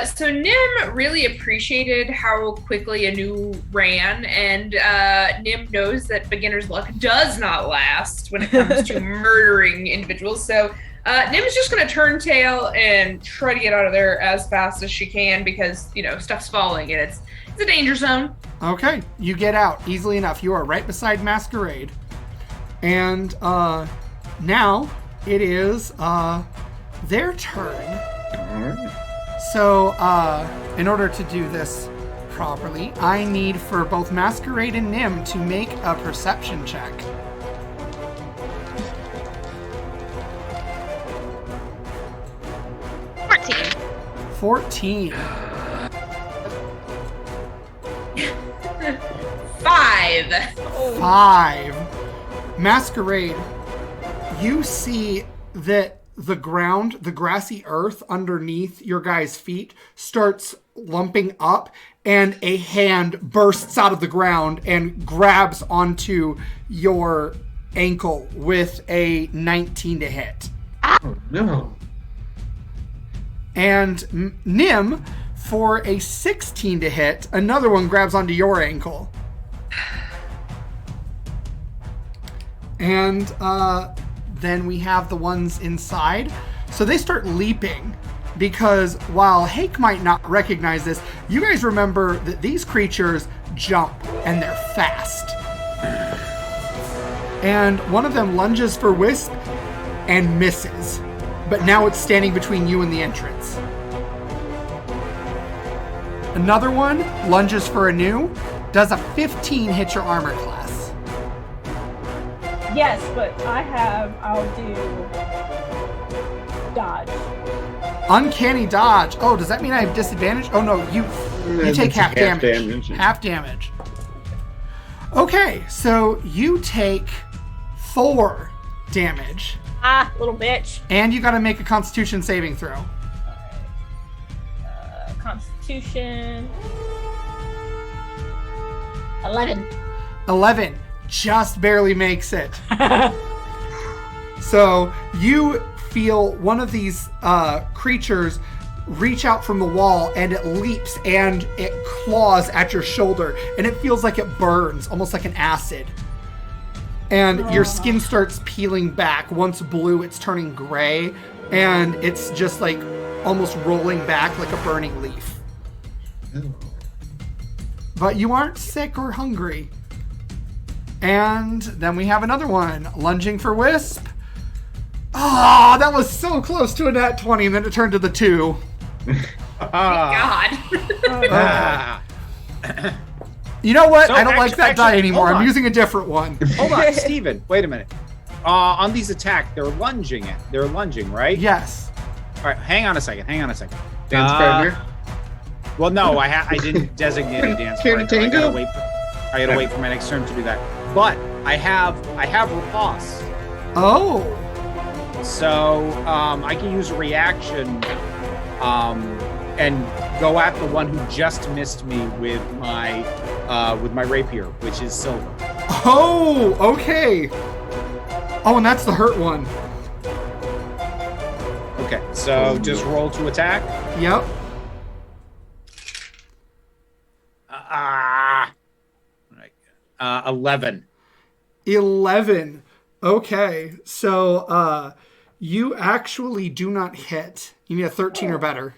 So Nim really appreciated how quickly Anu ran, and Nim knows that beginner's luck does not last when it comes to murdering individuals. So Nim is just going to turn tail and try to get out of there as fast as she can because, stuff's falling and it's a danger zone. Okay, you get out easily enough. You are right beside Masquerade. And now it is their turn. All right. So, in order to do this properly, I need for both Masquerade and Nim to make a perception check. $14. 5. Masquerade, you see that the ground, the grassy earth underneath your guys' feet starts lumping up, and a hand bursts out of the ground and grabs onto your ankle with a 19 to hit. Oh, no. And Nim, for a 16 to hit, another one grabs onto your ankle. And then we have the ones inside. So they start leaping because while Hake might not recognize this, you guys remember that these creatures jump and they're fast. And one of them lunges for Wisp and misses. But now it's standing between you and the entrance. Another one lunges for Anu. Does a 15 hit your armor class? Yes, but I'll do dodge. Uncanny dodge. Oh, does that mean I have disadvantage? Oh no, you take half damage. Half damage. Okay, so you take 4 damage. Ah, little bitch. And you gotta make a Constitution saving throw. Constitution. 11. 11. Just barely makes it. So you feel one of these creatures reach out from the wall, and it leaps and it claws at your shoulder, and it feels like it burns, almost like an acid. And your skin starts peeling back. Once blue, it's turning gray, and it's just like almost rolling back like a burning leaf. But you aren't sick or hungry. And then we have another one lunging for Wisp. Oh, that was so close to a nat 20, and then it turned to the 2. God. You know what? So I don't like that die anymore. hold on. I'm using a different one. Hold on, Steven, wait a minute. On these attacks, they're lunging, right? Yes. All right, hang on a second. Dance partner. Well, no, I didn't designate a dance partner. I gotta wait for my next turn to do that. But I have riposte. Oh. So I can use a reaction and go at the one who just missed me with my rapier, which is silver. Oh, okay. Oh, and that's the hurt one. Okay, so just roll to attack. Yep. 11. 11. Okay, so you actually do not hit. You need a 13 or better.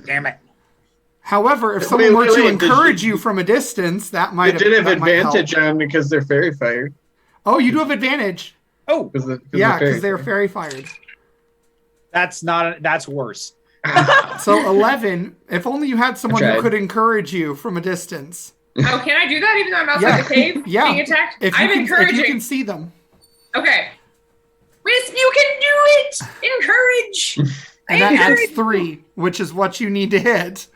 Damn it. However, if someone were to encourage you from a distance, that might have. They did have advantage on because they're fairy fired. Oh, you do have advantage. Oh, yeah, because they're fairy fired. That's worse. So 11. If only you had someone who could encourage you from a distance. Oh, can I do that even though I'm outside the cave being attacked? I'm encouraging. If you can see them. Okay. Wisp, you can do it! Encourage! And that adds 3, which is what you need to hit.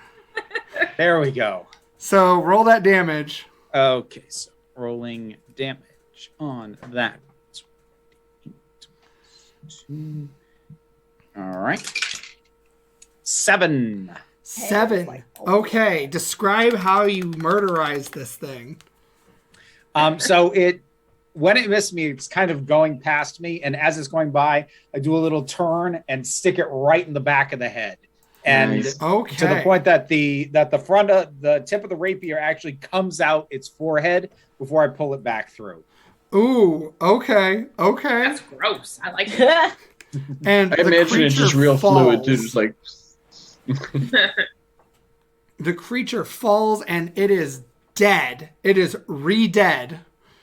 There we go. So roll that damage. Okay, so rolling damage on that. All right. 7. 7. Okay, describe how you murderize this thing. So when it missed me, it's kind of going past me, and as it's going by, I do a little turn and stick it right in the back of the head, And Nice. Okay. to the point that the front of the tip of the rapier actually comes out its forehead before I pull it back through. Ooh, okay. That's gross. I like it. And I imagine it's just real fluid too, just like. The creature falls and it is dead. It is re-dead.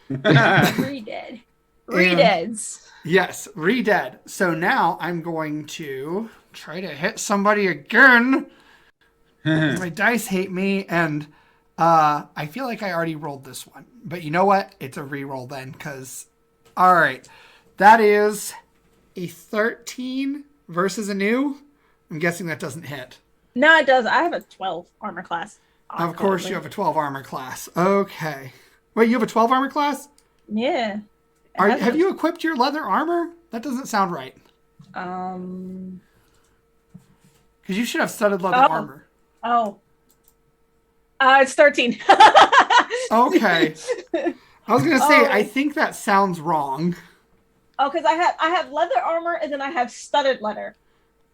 Re-dead. Re-deads. Yes, re-dead. So now I'm going to try to hit somebody again. My dice hate me, and I feel like I already rolled this one. But you know what? It's a re-roll then, because... All right. That is a 13 versus a new. I'm guessing that doesn't hit. No, it does. I have a 12 armor class. Of course you have a 12 armor class. Okay. Wait, you have a 12 armor class? Yeah. Have you equipped your leather armor? That doesn't sound right. Because you should have studded leather armor. Oh. It's 13. Okay. I was going to say, I think that sounds wrong. Oh, because I have leather armor and then I have studded leather.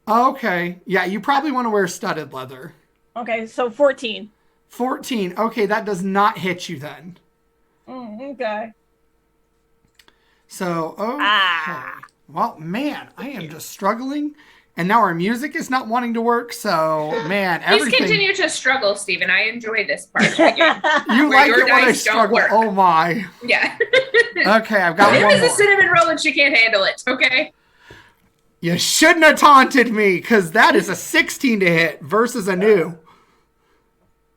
Okay. Yeah, you probably want to wear studded leather. Okay, so 14. 14. Okay, that does not hit you then. Okay. So, okay. Well, man, I am just struggling. And now our music is not wanting to work, so, man, everything... Please continue to struggle, Stephen. I enjoy this part. You like it when I struggle. Oh, my. Yeah. Okay, I've got one more. There is a cinnamon roll and she can't handle it, okay? You shouldn't have taunted me, because that is a 16 to hit versus a new.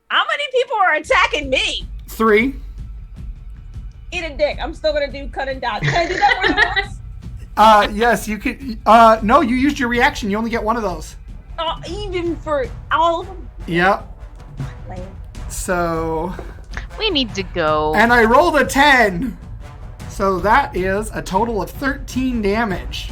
How many people are attacking me? 3. Eat a dick. I'm still going to do cut and dodge. Can I do that more than once? Yes, you could. No, you used your reaction. You only get one of those. Even for all of them? Yep. Lame. So. We need to go. And I rolled a 10. So that is a total of 13 damage.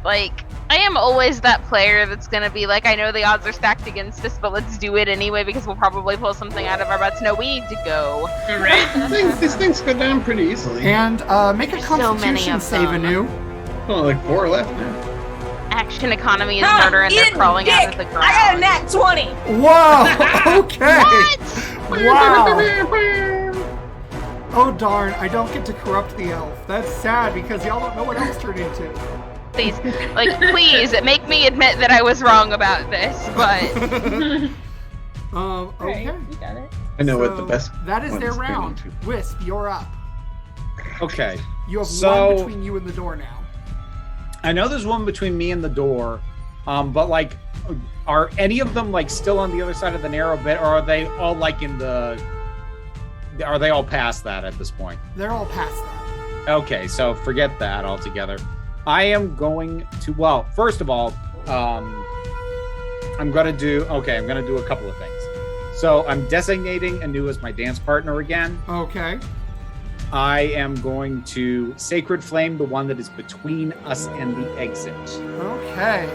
Like, I am always that player that's gonna be like, I know the odds are stacked against us, but let's do it anyway because we'll probably pull something out of our butts. No, we need to go. Right. These things go down pretty easily. And make a so many Constitution of save them. anew. Only like 4 left now. Action economy is murder and they're crawling out of the ground. I got a nat 20. Whoa! Okay. What? Wow. Oh darn! I don't get to corrupt the elf. That's sad because y'all don't know what elves turn into. Please, please make me admit that I was wrong about this, but Okay. Right, you got it. I know what So the best. that is ones their turn round. into. Wisp, you're up. Okay. You have So- one between you and the door now. I know there's one between me and the door, but like, are any of them like still on the other side of the narrow bit, or are they all like in the? Are they all past that at this point? They're all past that. Okay, so forget that altogether. I am going to. Well, first of all, I'm gonna do a couple of things. So I'm designating Anu as my dance partner again. Okay. I am going to Sacred Flame, the one that is between us and the exit. Okay.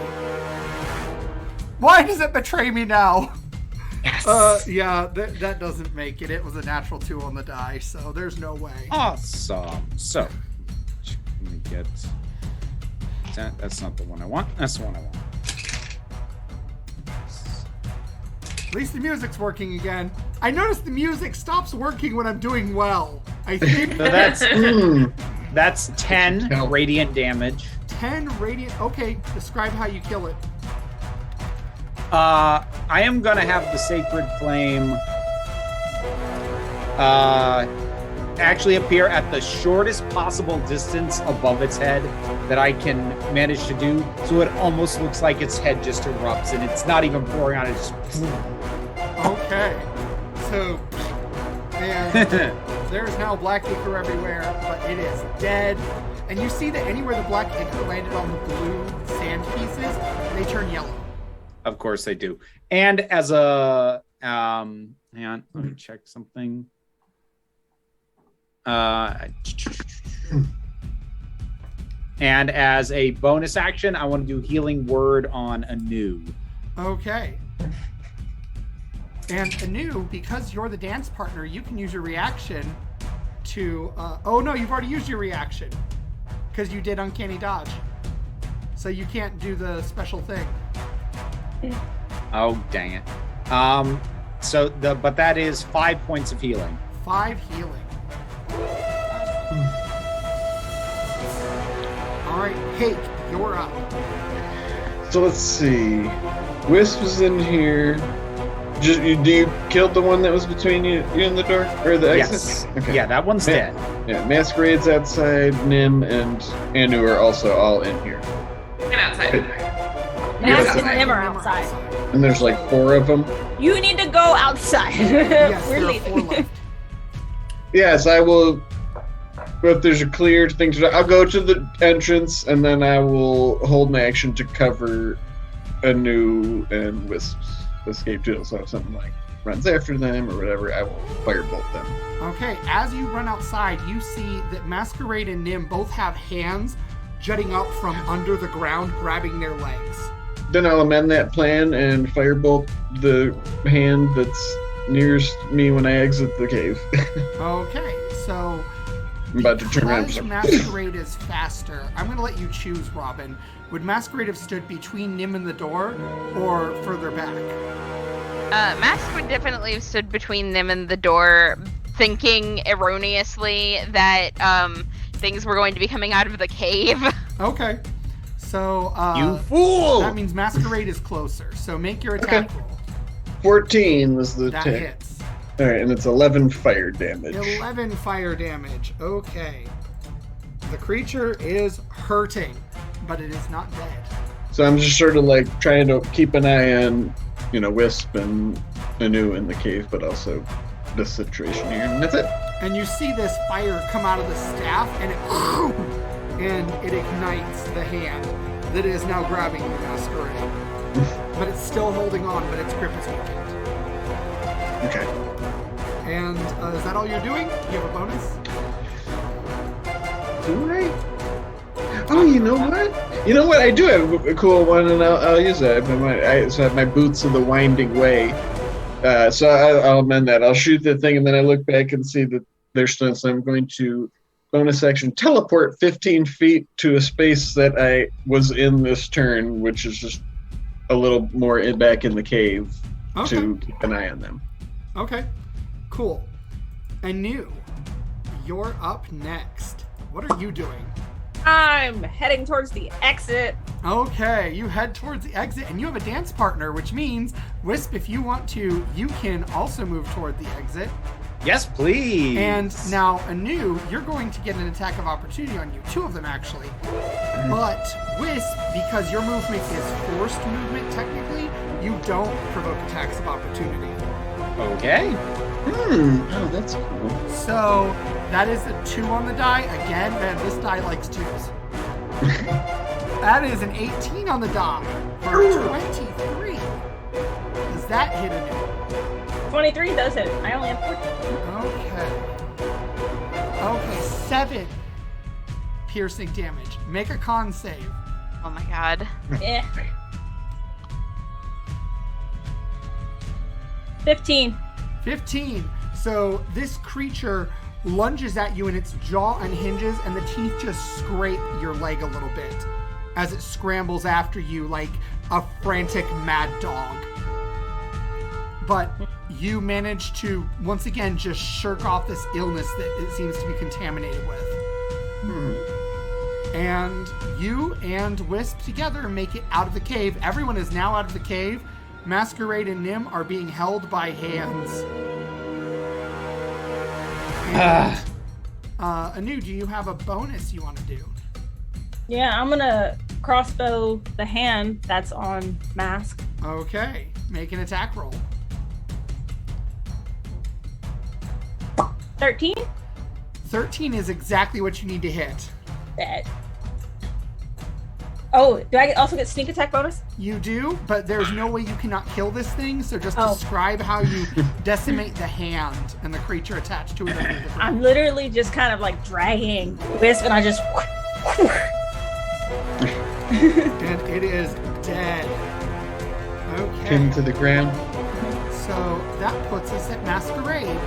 Why does it betray me now? Yes. Yeah, that doesn't make it. It was a natural 2 on the die, so there's no way. Awesome. So, let me get that. That's not the one I want. That's the one I want. At least the music's working again. I noticed the music stops working when I'm doing well. I think So that's 10 Hell. radiant damage. 10 radiant. Okay, describe how you kill it. I am gonna have the Sacred Flame actually appear at the shortest possible distance above its head that I can manage to do, so it almost looks like its head just erupts and it's not even pouring on it. Just Okay. So, and there's now black ichor everywhere, but it is dead. And you see that anywhere the black ichor landed on the blue sand pieces, they turn yellow. Of course they do. And as a hang on, let me check something. And as a bonus action, I want to do Healing Word on Anu. Okay. And Anu, because you're the dance partner, you can use your reaction to... oh, no, you've already used your reaction. Because you did Uncanny Dodge. So you can't do the special thing. Oh, dang it. But that is 5 points of healing. 5 healing. All right, Hake, you're up. So let's see. Wisp was in here. Do you killed the one that was between you and the door or the exit? Yes. Okay. Yeah, that one's dead. Yeah, Masquerade's outside. Nim and Anu are also all in here. I'm outside. Mask and outside. Nim are outside. And there's like 4 of them. You need to go outside. Yes, We're there are 4 leaving. left. Yes, I will. If there's a clear thing to do, I'll go to the entrance and then I will hold my action to cover Anu and Wisp's escape too. So if something like runs after them or whatever, I will firebolt them. Okay, as you run outside, you see that Masquerade and Nim both have hands jutting up from under the ground, grabbing their legs. Then I'll amend that plan and firebolt the hand that's nearest me when I exit the cave. Okay, so I'm about to turn around. because Masquerade is faster, I'm going to let you choose, Robin. Would Masquerade have stood between Nim and the door or further back? Mask would definitely have stood between them and the door, thinking erroneously that things were going to be coming out of the cave. Okay, so You fool! that means Masquerade is closer, so make your attack roll. 14 was the That attack. hits. Alright, and it's 11 fire damage. 11 fire damage. Okay. The creature is hurting, but it is not dead. So I'm just sort of like trying to keep an eye on, Wisp and Anu in the cave, but also this situation here. And that's it. And you see this fire come out of the staff, and it ignites the hand that is now grabbing the Masquerade. But it's still holding on, but its grip is weakened. Okay. And is that all you're doing? Do you have a bonus? Do I? Oh, you know what? You know what? I do have a cool one, and I'll use that. I have my Boots of the Winding Way. So I'll amend that. I'll shoot the thing, and then I look back and see that they're still. So I'm going to bonus action teleport 15 feet to a space that I was in this turn, which is just a little more back in the cave to keep an eye on them. Okay. Cool. Anu, you're up next. What are you doing? I'm heading towards the exit. Okay, you head towards the exit, and you have a dance partner, which means, Wisp, if you want to, you can also move toward the exit. Yes, please. And now, Anu, you're going to get an attack of opportunity on you. 2 of them, actually. But Wisp, because your movement is forced movement, technically, you don't provoke attacks of opportunity. Okay. Oh, that's cool. So, that is a 2 on the die. Again, man, this die likes 2s. That is an 18 on the die for 23. Does that hit Anu? 23 does hit. I only have 14. Okay, 7 piercing damage. Make a con save. Oh my god. Yeah. 15. 15. So this creature lunges at you and its jaw unhinges and the teeth just scrape your leg a little bit as it scrambles after you like a frantic mad dog. But you manage to, once again, just shirk off this illness that it seems to be contaminated with. And you and Wisp together make it out of the cave. Everyone is now out of the cave. Masquerade and Nim are being held by hands. And, Anu, do you have a bonus you want to do? Yeah, I'm gonna crossbow the hand that's on Mask. Okay, make an attack roll. 13? 13 is exactly what you need to hit. Dead. Oh, do I also get sneak attack bonus? You do, but there's no way you cannot kill this thing, so just Oh. describe how you decimate the hand and the creature attached to it. I'm literally just kind of like dragging Wisp and I just... And it is dead. Okay. Pinned to the ground. So that puts us at Masquerade.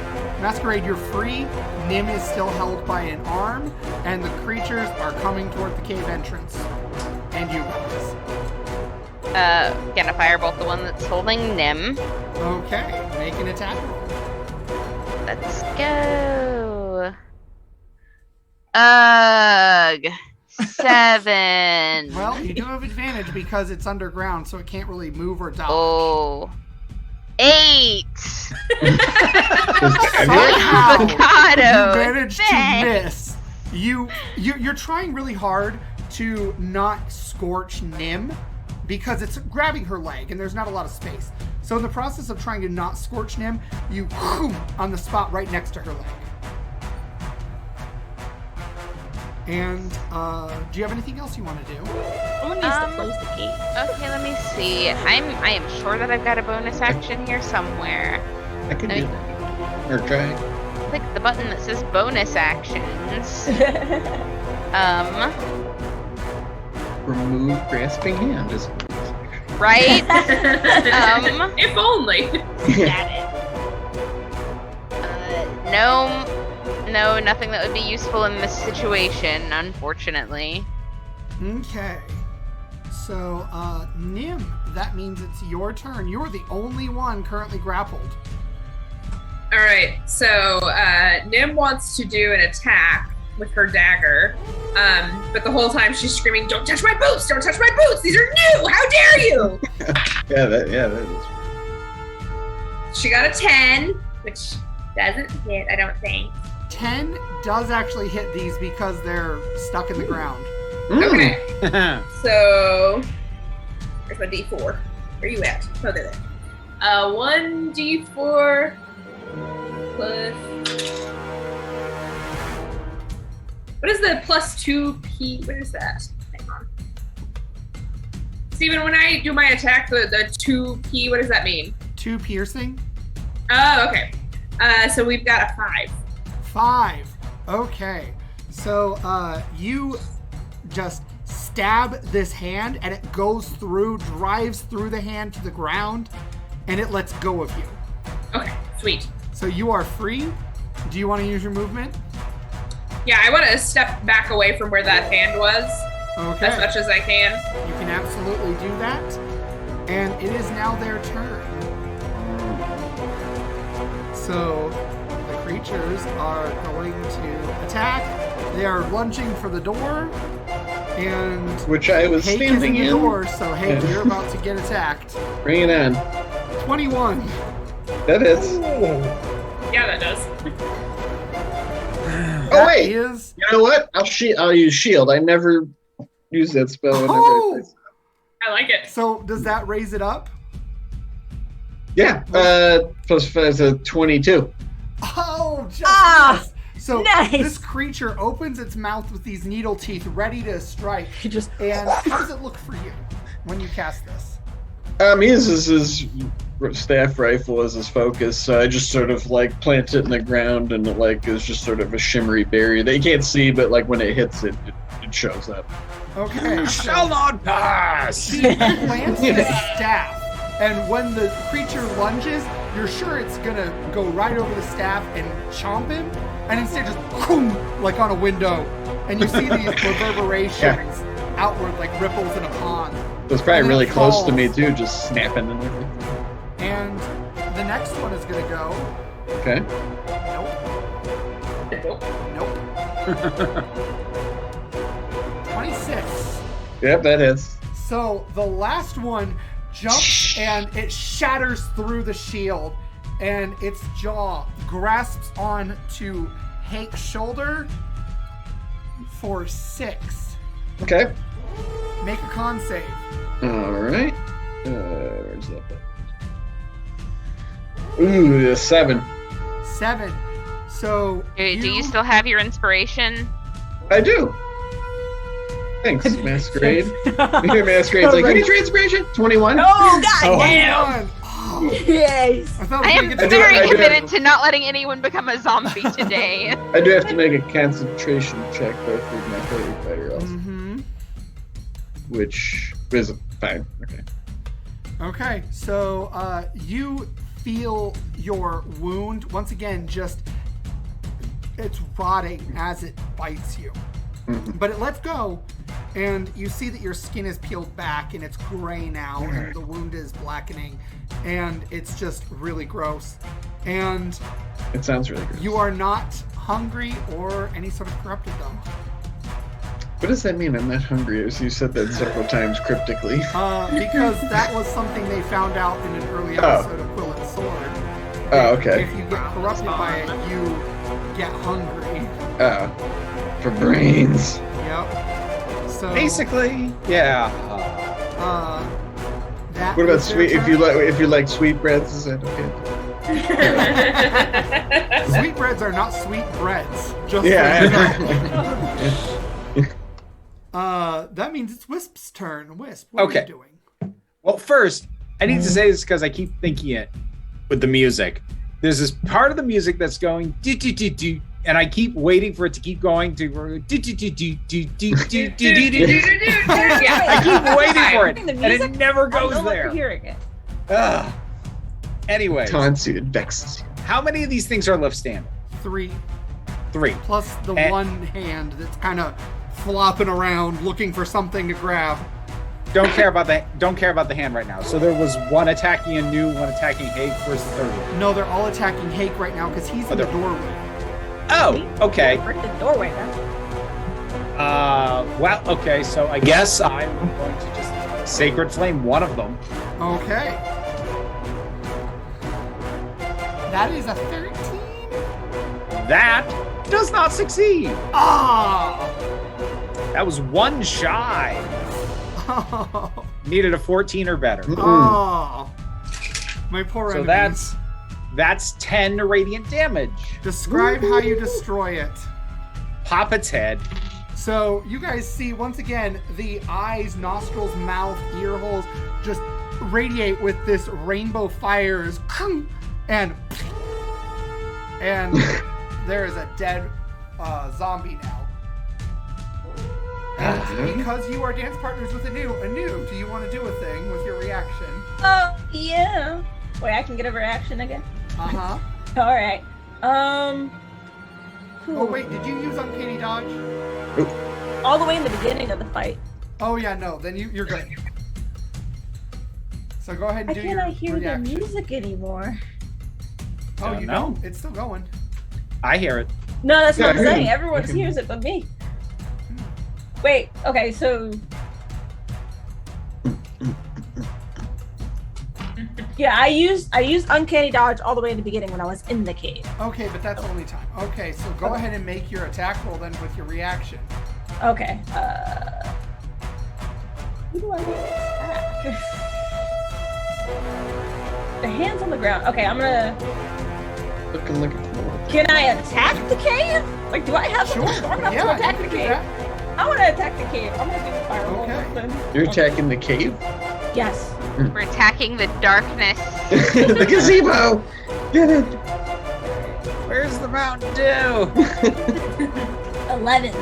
Masquerade, you're free. Nim is still held by an arm, and the creatures are coming toward the cave entrance. And you guys. Gonna firebolt the one that's holding Nim. Okay, make an attack roll. Let's go. Ugh. 7. Well, you do have advantage because it's underground, so it can't really move or dodge. Oh. 8. Somehow, Avocado. you managed to Thanks. miss. You're trying really hard to not scorch Nim because it's grabbing her leg and there's not a lot of space. So in the process of trying to not scorch Nim, you on the spot right next to her leg. And do you have anything else you want to do? Someone needs to close the gate. Okay, let me see. I am sure that I've got a bonus action here somewhere. I can do that. Or try. Click the button that says bonus actions. Remove grasping hand. Is Right? If only. No, nothing that would be useful in this situation, unfortunately. Okay. So, Nim, that means it's your turn. You're the only one currently grappled. All right, so Nim wants to do an attack with her dagger, but the whole time she's screaming, "Don't touch my boots! Don't touch my boots! These are new! How dare you!" that is. She got a 10, which doesn't hit, I don't think. 10 does actually hit these because they're stuck in the ground. Okay, so where's my D4? Where are you at? Oh, there. 1d4 plus. What is the plus 2p? What is that? Hang on. Steven, when I do my attack, the 2p, what does that mean? 2 piercing. Oh, okay. So we've got a 5. 5. Okay. So you just stab this hand and it goes through, drives through the hand to the ground, and it lets go of you. Okay, sweet. So you are free. Do you want to use your movement? Yeah, I want to step back away from where that hand was Okay. as much as I can. You can absolutely do that. And it is now their turn. So the creatures are going to attack. They are lunging for the door. And Which I was Hake is in standing the in. door, so Hake, you're about to get attacked. Bring it on. 21. That is. Yeah, that does. Oh wait! Is... You know what? I'll use shield. I never use that spell whenever I play. I like it. So does that raise it up? Yeah. Plus 5 is a 22. Oh, just Ah, so nice. this creature opens its mouth with these needle teeth ready to strike. You just And how does it look for you when you cast this? He uses his staff rifle as his focus, so I just sort of like plant it in the ground, and it like is just sort of a shimmery barrier that you can't see, but like when it hits it, it shows up. Okay. Shall not pass. She plants this staff, and when the creature lunges, you're sure it's gonna go right over the staff and chomp him, and instead just boom, like on a window, and you see these reverberations outward like ripples in a pond. So it's probably And really it close to falls. me too, just snapping and everything. And the next one is gonna go. Okay. Nope. 26. Yep, that is. So the last one jumps and it shatters through the shield, and its jaw grasps on to Hake's shoulder for 6. Okay. Make a con save. All right. Where's that? Ooh, a 7. 7. So Do you still have your inspiration? I do. Thanks, Masquerade. Masquerade's like, you need your inspiration? 21? Oh, god damn! 21. Oh, Yes! I thought I we am were gonna very I do. committed to not letting anyone become a zombie today. I do have to make a concentration check though for my holy fighter also, which is fine. Okay. Okay, so you feel your wound once again, just it's rotting as it bites you. But it lets go, and you see that your skin is peeled back, and it's gray now, and the wound is blackening, and it's just really gross. And it sounds really gross. You are not hungry or any sort of corrupted, though. What does that mean? I'm not hungry, as you said that several times cryptically. Because that was something they found out in an early episode of Quill and Sword. Oh, okay. If you get corrupted by it, you get hungry. For brains. Yep. So basically, yeah. That what about sweet? If you like sweetbreads, is that okay? Sweetbreads are not sweet breads. Just that means it's Wisp's turn. Wisp, what are you doing? Well, first, I need to say this because I keep thinking it with the music. There's this part of the music that's going do do do do, and I keep waiting for it to keep going to do do do do do do do do do do. I keep waiting for it, and it never goes there. Hearing it. Anyway, taunts you, it vexes you. How many of these things are left standing? 3. Plus the one hand that's kind of flopping around looking for something to grab. Don't care about the hand right now. So there was one attacking one attacking Hake versus 30. No, they're all attacking Hake right now because he's in the doorway. Oh, okay. Break the doorway now. Well, okay, so I guess I'm going to just Sacred Flame one of them. Okay. That is a 13. That does not succeed. That was one shy. Needed a 14 or better. My poor so enemies. That's 10 radiant damage. Describe how you destroy it. Pop its head. So you guys see once again the eyes, nostrils, mouth, ear holes just radiate with this rainbow fires, and there is a dead zombie now. And because you are dance partners with Anu, do you want to do a thing with your reaction? Oh, yeah. Wait, I can get a reaction again? Uh-huh. All right. Oh, wait, did you use Uncanny Dodge? All the way in the beginning of the fight. Oh, yeah, no, then you're good. So go ahead and do your reaction. I cannot hear the music anymore. Oh, you don't? It's still going. I hear it. No, that's what I'm saying. Everyone hears it but me. Wait, okay, so... Yeah, I used Uncanny Dodge all the way in the beginning when I was in the cave. Okay, but that's only time. Okay, so go ahead and make your attack roll then with your reaction. Okay, who do I want to attack? The hand's on the ground. Okay, I'm gonna... Look at the wall. Can I attack the cave? Like, do I have Sure. strong enough to attack the cave? I want to attack the cave. I'm gonna do the fireball. Okay. You're attacking the cave? Yes. We're attacking the darkness. The gazebo! Get it! Where's the Mountain Dew? 11.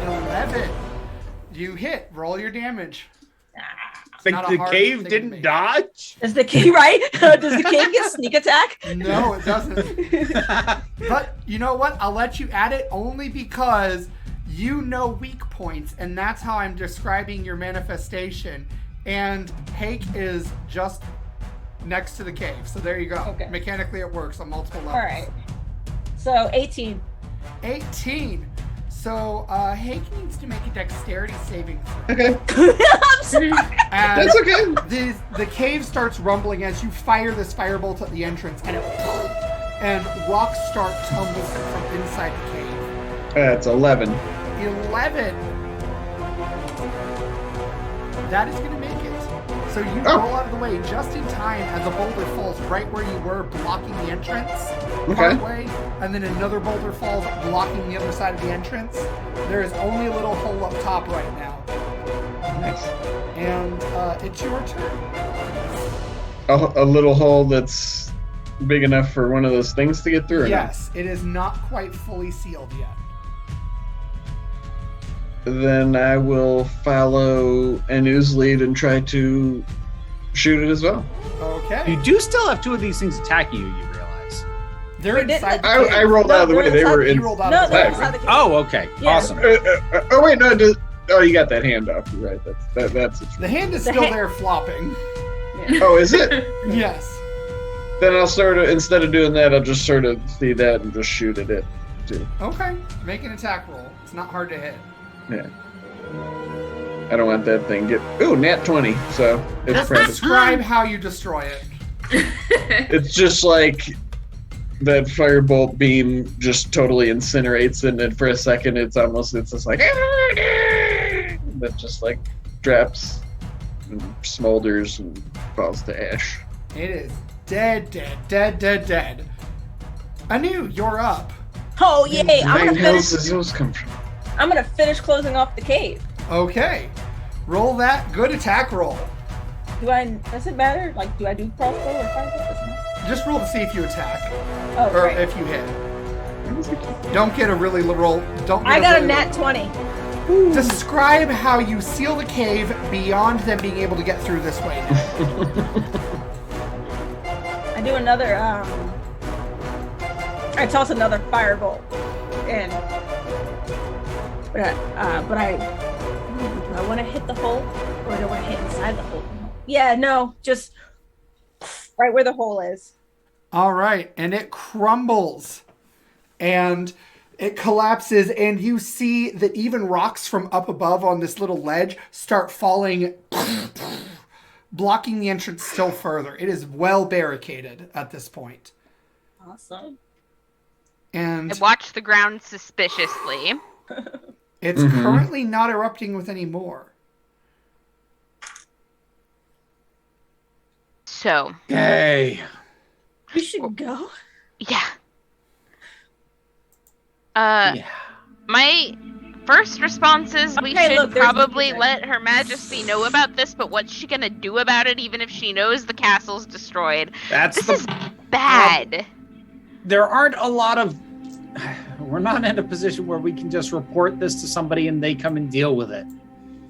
11. You hit. Roll your damage. Think the cave didn't dodge? Is the cave right? Does the cave get sneak attack? No, it doesn't. But you know what? I'll let you add it only because you know weak points, and that's how I'm describing your manifestation. And Hake is just next to the cave, so there you go. Okay. Mechanically, it works on multiple levels. All right. So 18. 18. So Hake needs to make a dexterity saving throw. Okay. I'm sorry. That's okay. The cave starts rumbling as you fire this firebolt at the entrance, and rocks start tumbling from inside the cave. That's 11. 11. That is going to make it. So you roll out of the way just in time as a boulder falls right where you were, blocking the entrance partway, and then another boulder falls, blocking the other side of the entrance. There is only a little hole up top right now. Nice. And it's your turn. A little hole that's big enough for one of those things to get through? Yes, it is not quite fully sealed yet. Then I will follow Anu's lead and try to shoot it as well. Okay. You do still have two of these things attacking you, you realize. They're inside the I rolled out of the way. They were in. rolled out No, of the they're way. inside the cave. Oh, okay. Yeah. Awesome. Oh wait, no. Oh, you got that hand off. You're right. That's it. The hand is The still hand- there flopping. Oh, is it? Yes. Then I'll sort of, instead of doing that, I'll just sort of see that and just shoot at it, too. Okay. Make an attack roll. It's not hard to hit. Yeah. I don't want that thing get. Ooh, nat 20. So it's Just probably, describe how you destroy it. it's just like that firebolt beam just totally incinerates it, and then for a second it's just like that just like drops and smolders and falls to ash. It is dead. Anu, you're up. Oh yay! Nine hills does those come from? I'm gonna finish closing off the cave. Okay. Roll that good attack roll. Does it matter? Like, do I do crossbow or firebolt? Doesn't matter. Just roll to see if you attack. Oh, Or right. if you hit. Don't get a really roll. Don't. Get I got a really nat 20. Describe how you seal the cave beyond them being able to get through this way now. I do another, I toss another firebolt in. But do I want to hit the hole or do I want to hit inside the hole? Yeah, no, just right where the hole is. All right, and it crumbles, and it collapses, and you see that even rocks from up above on this little ledge start falling, blocking the entrance still further. It is well barricaded at this point. Awesome. And I watch the ground suspiciously. it's currently not erupting with any more. So, Okay. You should go. yeah. Yeah. My first response is we Okay, should look, there's probably the- let Her Majesty know about this, but what's she gonna do about it even if she knows the castle's destroyed? That's This the. is bad. There aren't a lot of. We're not in a position where we can just report this to somebody and they come and deal with it.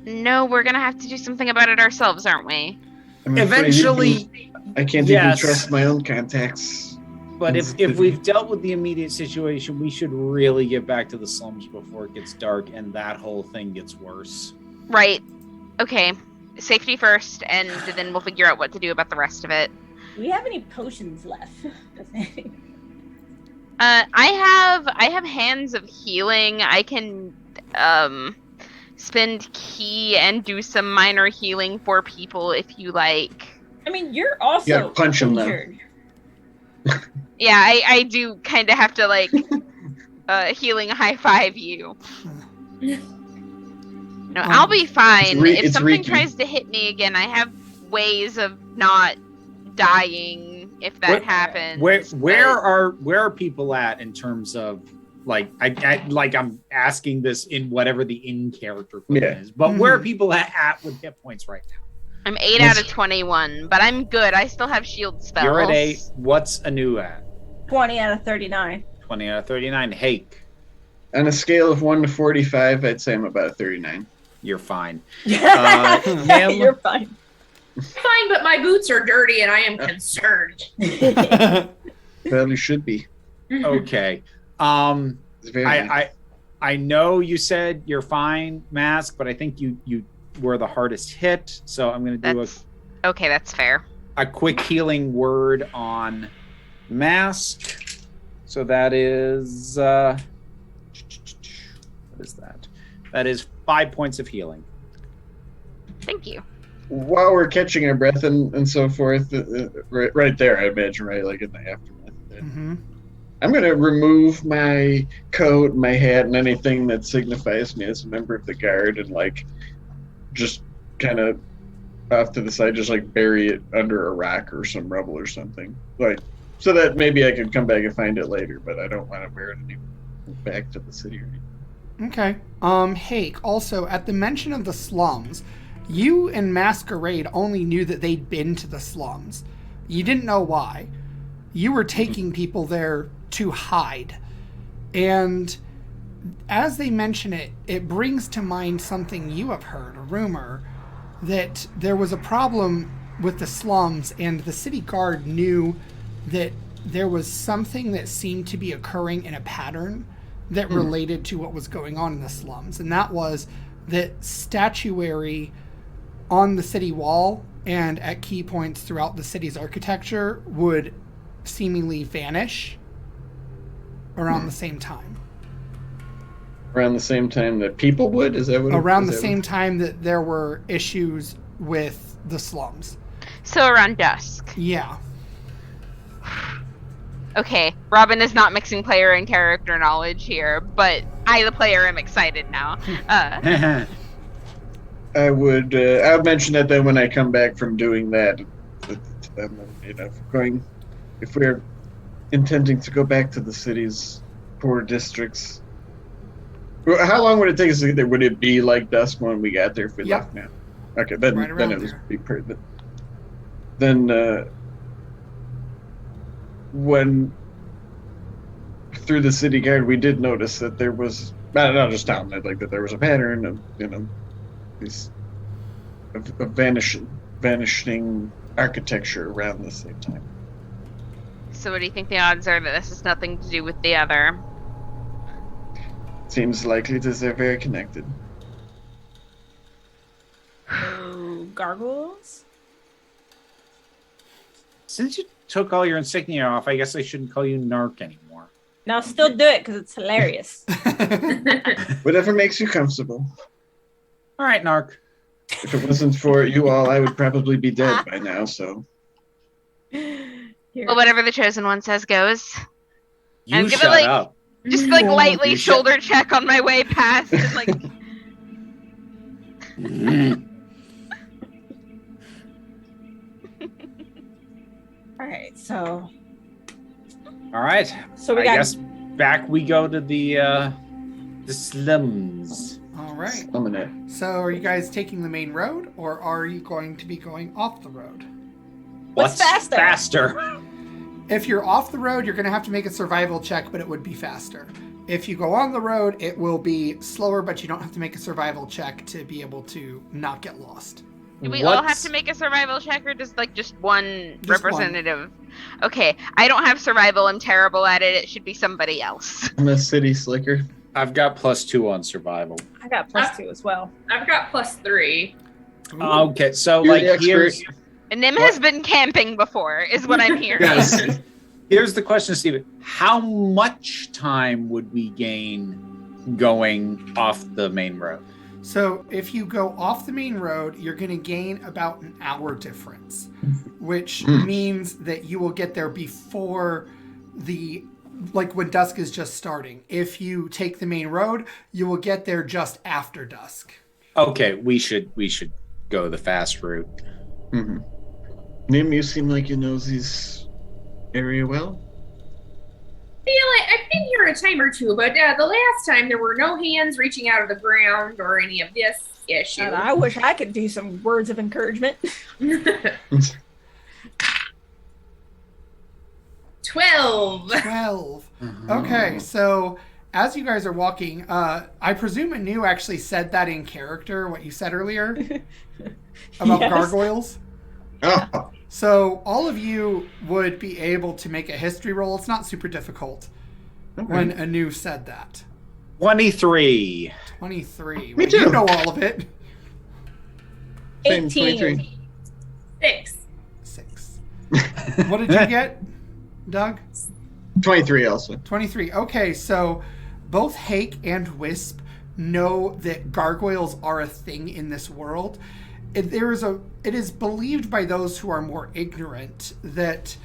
No, we're gonna have to do something about it ourselves, aren't we? I'm afraid Eventually, I can't yes. even trust my own contacts. but if we've dealt with the immediate situation, we should really get back to the slums before it gets dark and that whole thing gets worse. Right. Okay. Safety first, and then we'll figure out what to do about the rest of it. Do we have any potions left? I have hands of healing. I can spend key and do some minor healing for people if you like. I mean, you're also You gotta punch him, though. injured. Yeah, I do kind of have to like healing high five you. No, I'll be fine. If it's something Reiki. tries to hit me again, I have ways of not dying if that happens. Where are people at in terms of like I'm asking this in whatever the in character is, but where are people at with hit points right now? I'm 8 out of 21, but I'm good. I still have shield spells. You're at 8. What's Anu at? 20 out of 39. 20 out of 39. Hake, On a scale of 1 to 45, I'd say I'm about 39. you're fine. You're fine. Fine, but my boots are dirty and I am concerned. Probably should be. Okay. It's very I know you said you're fine, Mask, but I think you were the hardest hit, so I'm going to do Okay, that's fair. a quick healing word on Mask. So that is what is that? That is 5 points of healing. Thank you. While we're catching our breath and so forth, right there, I imagine, right, like in the aftermath. Mm-hmm. I'm going to remove my coat, my hat, and anything that signifies me as a member of the guard and, like, just kind of off to the side, just, like, bury it under a rock or some rubble or something. Like, so that maybe I could come back and find it later, but I don't want to wear it back to the city or anything. Okay. Hake, also, at the mention of the slums, you and Masquerade only knew that they'd been to the slums. You didn't know why. You were taking people there to hide. And as they mention it, it brings to mind something you have heard, a rumor, that there was a problem with the slums and the city guard knew that there was something that seemed to be occurring in a pattern that related to what was going on in the slums. And that was that statuary on the city wall and at key points throughout the city's architecture would seemingly vanish around the same time. Around the same time that people would? Is that what? Around the same time that there were issues with the slums. So around dusk. Yeah. Okay, Robin is not mixing player and character knowledge here, but I, the player, am excited now. I would mention that then when I come back from doing that, if we're intending to go back to the city's poor districts, how long would it take us to get there? Would it be like dusk when we got there if we left now? Okay, then it would be pretty. Then when through the city guard, we did notice that there was not just town, like that there was a pattern of these of vanishing architecture around the same time. So what do you think the odds are that this has nothing to do with the other? Seems likely that they're very connected. Oh, gargoyles? Since you took all your insignia off, I guess I shouldn't call you Narc anymore. No, still do it because it's hilarious. Whatever makes you comfortable. All right, Narc. If it wasn't for you all, I would probably be dead by now, so. Well, whatever the chosen one says goes. You I'm gonna, shut like, up. Just like lightly shoulder check on my way past and like Alright, so Alright. So we I got guess back we go to the slums. All right. Slumming So are you guys taking the main road, or are you going to be going off the road? What's faster? If you're off the road, you're going to have to make a survival check, but it would be faster. If you go on the road, it will be slower, but you don't have to make a survival check to be able to not get lost. Do we all have to make a survival check, or does like just one representative? Okay, I don't have survival. I'm terrible at it. It should be somebody else. I'm a city slicker. I've got +2 on survival. I got +2 as well. I've got +3. Okay, so You're like the here's And Nim has been camping before, is what I'm hearing. Yes. Here's the question, Steven. How much time would we gain going off the main road? So if you go off the main road, you're going to gain about an hour difference, which means that you will get there before when dusk is just starting. If you take the main road, you will get there just after dusk. Okay, we should go the fast route. Mm-hmm. Nim, you seem like you know this area well. I've been here a time or two, but the last time there were no hands reaching out of the ground or any of this issue. And I wish I could do some words of encouragement. 12. 12. Okay, so as you guys are walking, I presume Anu actually said that in character, what you said earlier about gargoyles. Oh. So all of you would be able to make a history roll. It's not super difficult when Anu said that. 23. 23. Me Well, too. you know all of it. 18. 23. 6. What did you get, Doug? 23 also. 23. Okay, so both Hake and Wisp know that gargoyles are a thing in this world. It is believed by those who are more ignorant that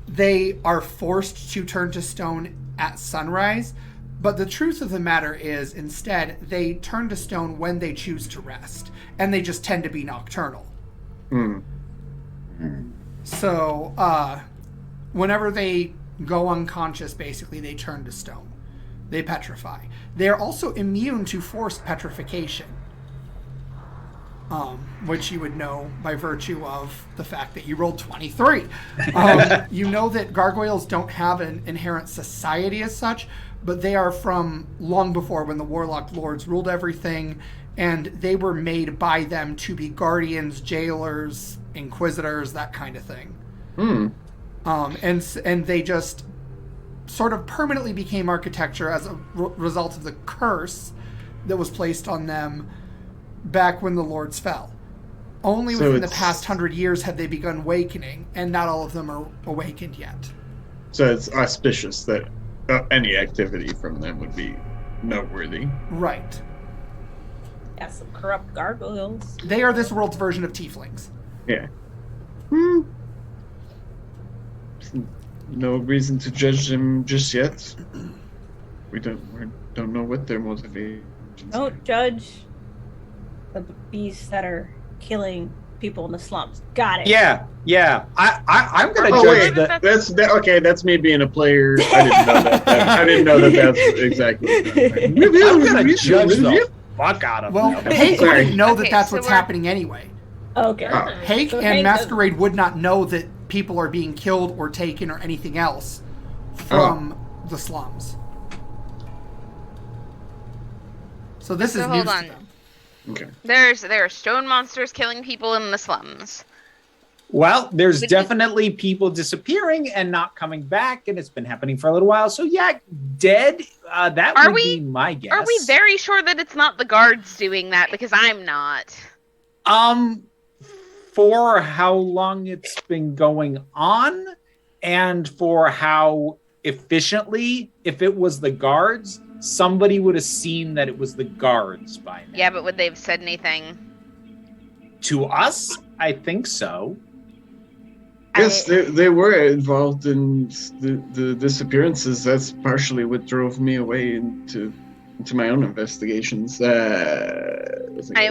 they are forced to turn to stone at sunrise, but the truth of the matter is, instead, they turn to stone when they choose to rest, and they just tend to be nocturnal. So, whenever they go unconscious, basically, they turn to stone. They petrify. They are also immune to forced petrification. Which you would know by virtue of the fact that you rolled 23. You know that gargoyles don't have an inherent society as such, but they are from long before, when the Warlock Lords ruled everything, and they were made by them to be guardians, jailers, inquisitors, that kind of thing. And they just sort of permanently became architecture as a result of the curse that was placed on them back when the lords fell. Only within the past 100 years had they begun awakening, and not all of them are awakened yet. So it's auspicious that any activity from them would be noteworthy. Right. Yeah, some corrupt gargoyles. They are this world's version of tieflings. Yeah. No reason to judge them just yet. We don't know what their motivations are. Don't judge the beasts that are killing people in the slums. Got it. Yeah. I'm gonna Oh, judge wait, the. okay. That's me being a player. I didn't know that. That's exactly. I'm gonna judge the fuck out of Well, them. Hake wouldn't know that Okay, that's so what's we're- happening anyway. Okay. Hake So and Hake Masquerade would not know that people are being killed or taken or anything else from the slums. So this is So news hold on. to them. Okay. There are stone monsters killing people in the slums. Well, there's Would you- definitely people disappearing and not coming back, and it's been happening for a little while. So yeah, dead. That Are would we- be my guess. Are we very sure that it's not the guards doing that? Because I'm not. For how long it's been going on, and for how efficiently, if it was the guards, somebody would have seen that it was the guards by now. Yeah, but would they have said anything? To us, I think so. Yes, they were involved in the disappearances. That's partially what drove me away into my own investigations.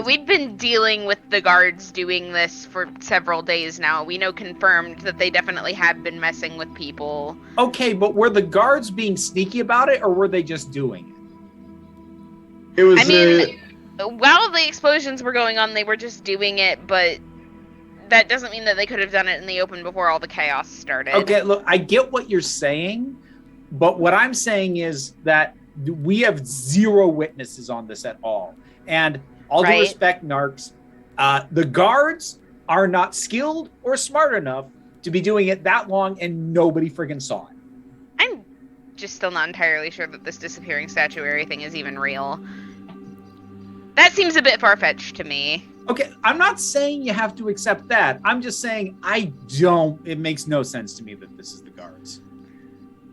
We've been dealing with the guards doing this for several days now. We know confirmed that they definitely have been messing with people. Okay, but were the guards being sneaky about it, or were they just doing it? It was. I mean, while the explosions were going on, they were just doing it, but that doesn't mean that they could have done it in the open before all the chaos started. Okay, look, I get what you're saying, but what I'm saying is that we have zero witnesses on this at all. And all due Right. respect, Narcs, the guards are not skilled or smart enough to be doing it that long, and nobody friggin' saw it. I'm just still not entirely sure that this disappearing statuary thing is even real. That seems a bit far-fetched to me. Okay, I'm not saying you have to accept that. I'm just saying it makes no sense to me that this is the guards.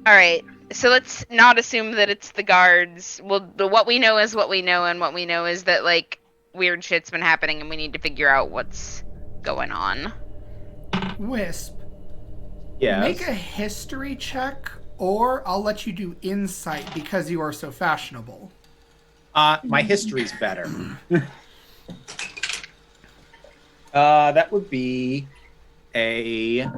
All right, so let's not assume that it's the guards. Well, what we know is what we know, and what we know is that, like, weird shit's been happening, and we need to figure out what's going on. Wisp, Yeah. make a history check, or I'll let you do insight because you are so fashionable. My history's better. That would be a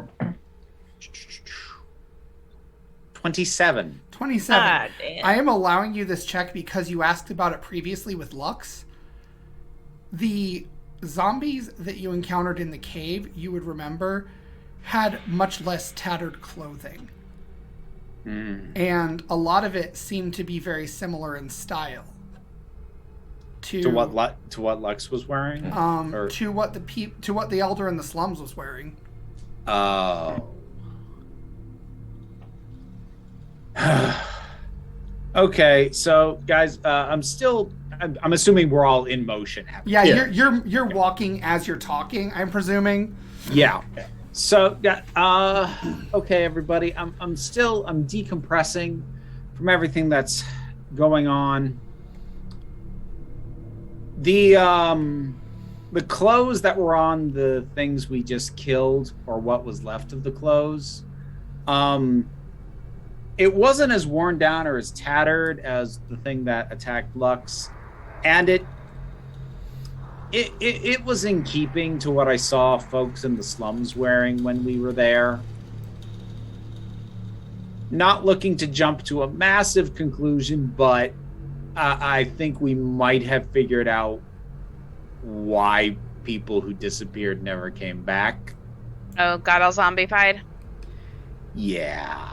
27. 27. Ah, damn. I am allowing you this check because you asked about it previously with Lux. The zombies that you encountered in the cave, you would remember, had much less tattered clothing. And a lot of it seemed to be very similar in style. To what Lux was wearing? Or- to what the elder in the slums was wearing. Oh. Okay, so guys, I'm assuming we're all in motion. Yeah, you're walking as you're talking, I'm presuming. Yeah. So, okay, everybody, I'm decompressing from everything that's going on. The clothes that were on the things we just killed, or what was left of the clothes, it wasn't as worn down or as tattered as the thing that attacked Lux, and it was in keeping to what I saw folks in the slums wearing when we were there. Not looking to jump to a massive conclusion, but I think we might have figured out why people who disappeared never came back. Oh, got all zombified? Yeah.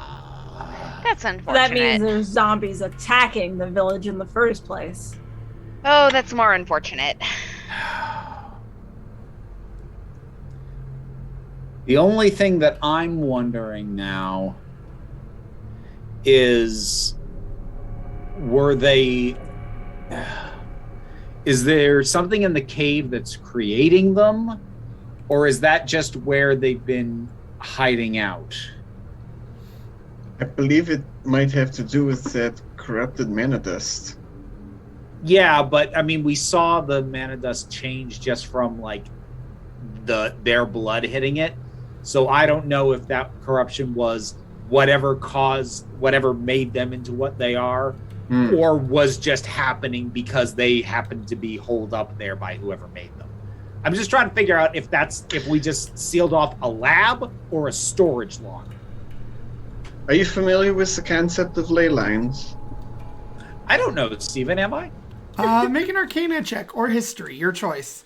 That's unfortunate. That means there's zombies attacking the village in the first place. Oh, that's more unfortunate. The only thing that I'm wondering now is, is there something in the cave that's creating them? Or is that just where they've been hiding out? I believe it might have to do with that corrupted mana dust. Yeah, but I mean, we saw the mana dust change just from like their blood hitting it. So I don't know if that corruption was whatever made them into what they are, or was just happening because they happened to be holed up there by whoever made them. I'm just trying to figure out if we just sealed off a lab or a storage locker. Are you familiar with the concept of ley lines? I don't know, Steven, am I? Make an Arcana check or history, your choice.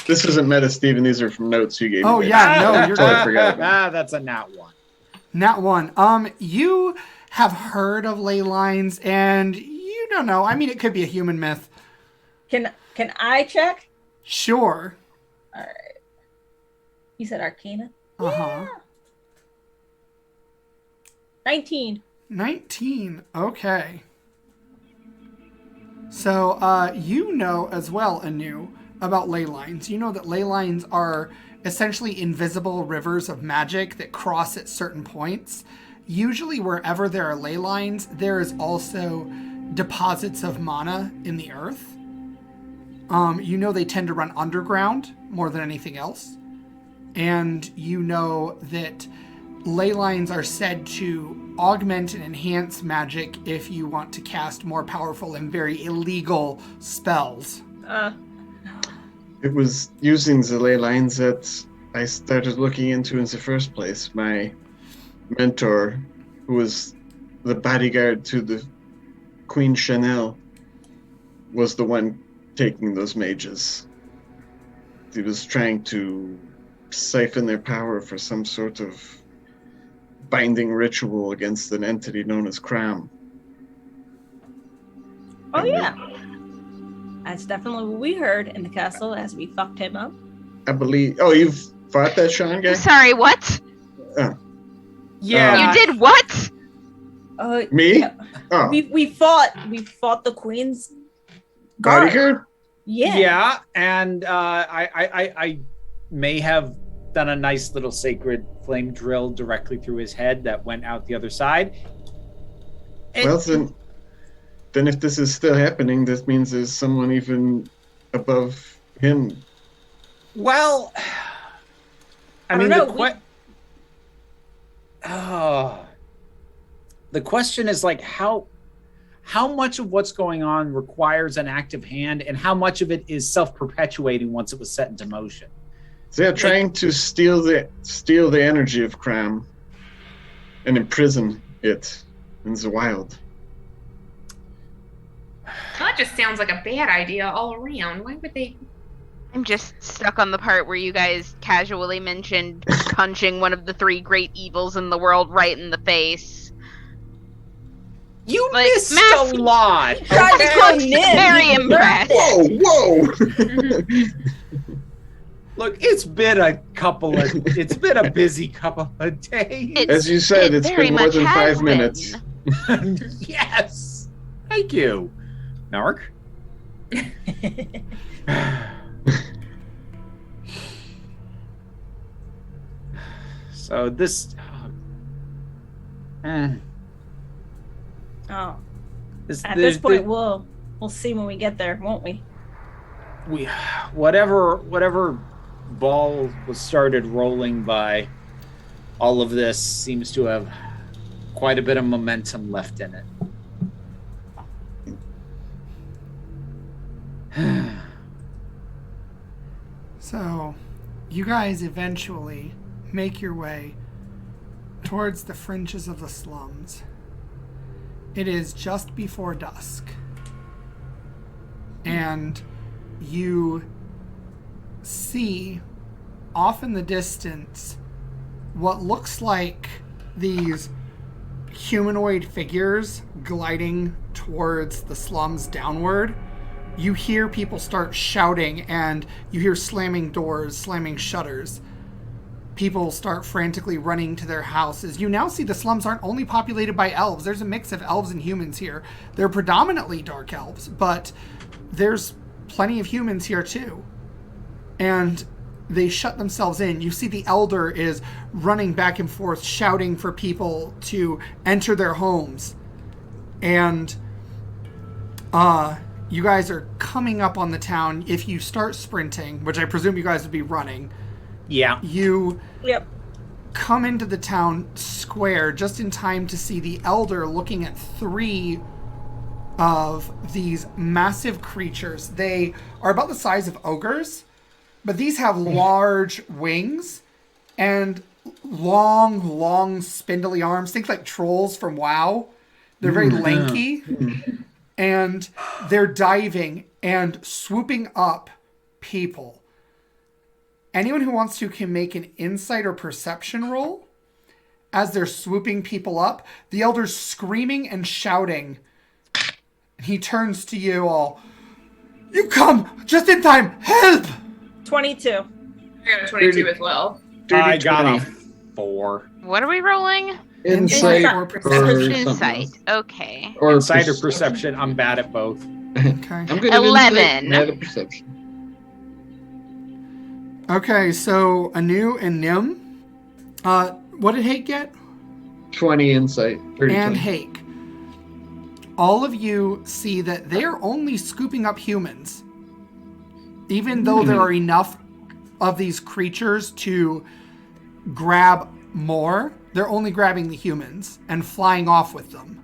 This isn't meta, Steven. These are from notes you gave me. Oh, yeah, no, you're totally forgot. That's a nat 1. Nat 1. You have heard of ley lines, and you don't know. I mean, it could be a human myth. Can I check? Sure. All right. You said Arcana? Uh-huh. Yeah. 19. 19. Okay. So, you know as well, Anu, about ley lines. You know that ley lines are essentially invisible rivers of magic that cross at certain points. Usually wherever there are ley lines, there is also deposits of mana in the earth. You know they tend to run underground more than anything else. And you know that ley lines are said to augment and enhance magic if you want to cast more powerful and very illegal spells. It was using the ley lines that I started looking into in the first place. My mentor, who was the bodyguard to the Queen Chanel, was the one taking those mages. He was trying to siphon their power for some sort of binding ritual against an entity known as Cram. Oh, yeah. That's definitely what we heard in the castle as we fucked him up. I believe... Oh, you've fought that Sean guy? Sorry, what? Yeah. You did what? Me? Yeah. Oh. We fought the Queen's guard. Bodyguard? Yeah. Yeah, and I may have done a nice little sacred flame drill directly through his head that went out the other side. Well, then if this is still happening, this means there's someone even above him. Well, I mean, know. The question is like how much of what's going on requires an active hand, and how much of it is self-perpetuating once it was set into motion. They're trying to steal the energy of Cram and imprison it in the wild. That just sounds like a bad idea all around. Why would they? I'm just stuck on the part where you guys casually mentioned punching one of the 3 great evils in the world right in the face. You Like, missed massive- a lot. Tried to call Nim. Very impressed. Whoa! Look, it's been a busy couple of days. As you said, it's very been more much than has 5 minutes. Yes. Thank you, Narc. So this... Oh. At this point, we'll see when we get there, won't we? Whatever ball was started rolling by, all of this seems to have quite a bit of momentum left in it. So, you guys eventually make your way towards the fringes of the slums. It is just before dusk. And you see off in the distance what looks like these humanoid figures gliding towards the slums downward. You hear people start shouting, and you hear slamming doors, slamming shutters. people start frantically running to their houses. You now see the slums aren't only populated by elves. There's a mix of elves and humans here. They're predominantly dark elves, but there's plenty of humans here too. And they shut themselves in. You see the elder is running back and forth, shouting for people to enter their homes. And you guys are coming up on the town. If you start sprinting, which I presume you guys would be running, you come into the town square just in time to see the elder looking at 3 of these massive creatures. They are about the size of ogres, but these have large wings and long, spindly arms. Think like trolls from WoW. They're very lanky. And they're diving and swooping up people. Anyone who wants to can make an insight or perception roll as they're swooping people up. The elder's screaming and shouting. He turns to you all. You come just in time. Help! 22. I got a 22 as well. I got a 4. What are we rolling? Insight or perception. Insight. Okay. Or Insight or perception. I'm bad at both. Okay. I'm good at 11. insight, bad at perception. Okay, so Anu and Nim. What did Hake get? 20 insight. 30 And 20. Hake. All of you see that they're only scooping up humans. Even though there are enough of these creatures to grab more, they're only grabbing the humans and flying off with them.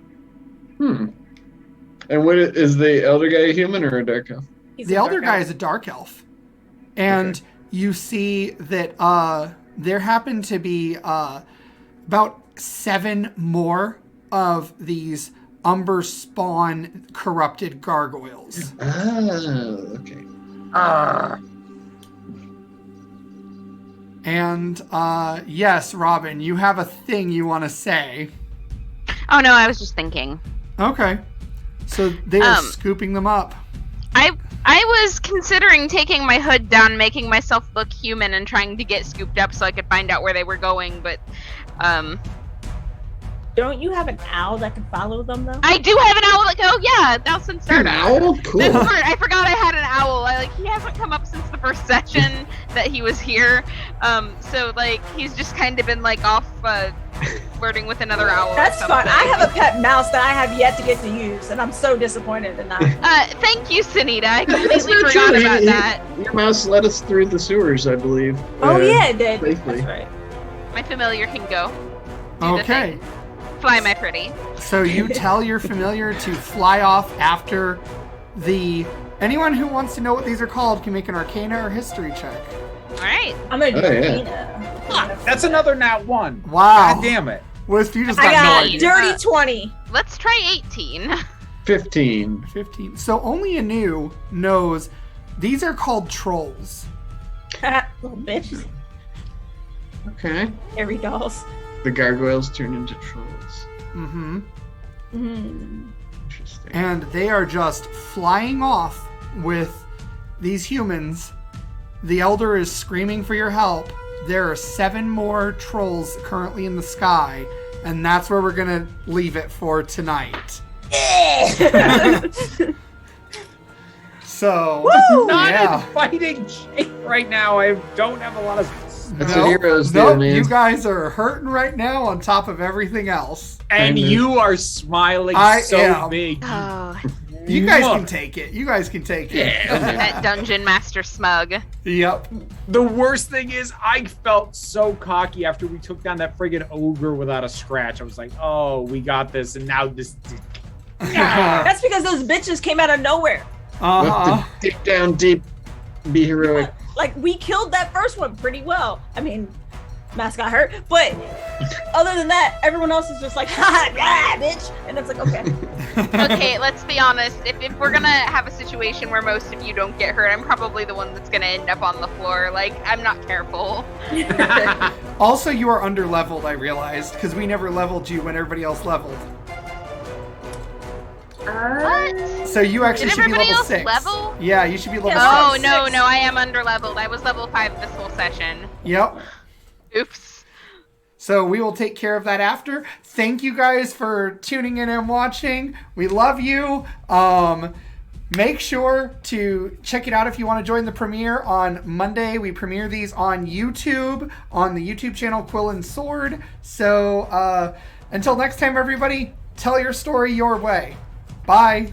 And what is the elder guy, a human or a dark elf? The elder guy is a dark elf. And you see that there happen to be about 7 more of these Umber spawn corrupted gargoyles. Okay. And yes, Robin, you have a thing you want to say. Oh no, I was just thinking. Okay. So they are scooping them up. I was considering taking my hood down, making myself look human, and trying to get scooped up so I could find out where they were going, but Don't you have an owl that can follow them though? I do have an owl. Like, oh yeah, now since An owl? Cool. I forgot I had an owl. He hasn't come up since the first session that he was here. So like he's just kind of been like off flirting with another owl. That's fine. I have a pet mouse that I have yet to get to use, and I'm so disappointed in that. Thank you, Senita. I completely not forgot true. about that. Your mouse led us through the sewers, I believe. Oh yeah, it did. Safely. That's right. My familiar can go. Do the Okay. thing. Fly, my pretty. So you tell your familiar to fly off after the... Anyone who wants to know what these are called can make an Arcana or History check. All right. I'm gonna do yeah. Arcana. That's another nat 1. Wow. God damn it. Wisp, you just I got no got idea. dirty 20. Let's try 18. 15. 15. So only Anu knows these are called trolls. Little bitch. Okay. Hairy dolls. The gargoyles turn into trolls. Mm-hmm. Interesting. And they are just flying off with these humans. The elder is screaming for your help. There are 7 more trolls currently in the sky, and that's where we're gonna leave it for tonight. So, Not yeah. in fighting shape right now. I don't have a lot of... That's what heroes do, Nope, man. you guys are hurting right now on top of everything else. And Kinda. you are smiling I so am. big. Oh, You guys Look. can take it. You guys can take it. that Dungeon Master smug. Yep. The worst thing is I felt so cocky after we took down that friggin' ogre without a scratch. I was like, oh, we got this. And now this... That's because those bitches came out of nowhere. We'll Uh-huh. have to dig down deep, be heroic. Like, we killed that first one pretty well. I mean, Mask got hurt, but other than that, everyone else is just like, ha ha, bitch. And it's like, okay. Okay, let's be honest. If we're gonna have a situation where most of you don't get hurt, I'm probably the one that's gonna end up on the floor. Like, I'm not careful. Also, you are under-leveled, I realized, because we never leveled you when everybody else leveled. What? So you actually Did should be everybody level else 6. level? Yeah, you should be level Yeah, Oh, 6. no, I am under leveled. I was level 5 this whole session. Yep. Oops. So we will take care of that after. Thank you guys for tuning in and watching. We love you. Make sure to check it out if you want to join the premiere on Monday. We premiere these on YouTube, on the YouTube channel Quill and Sword. So until next time, everybody, tell your story your way. Bye.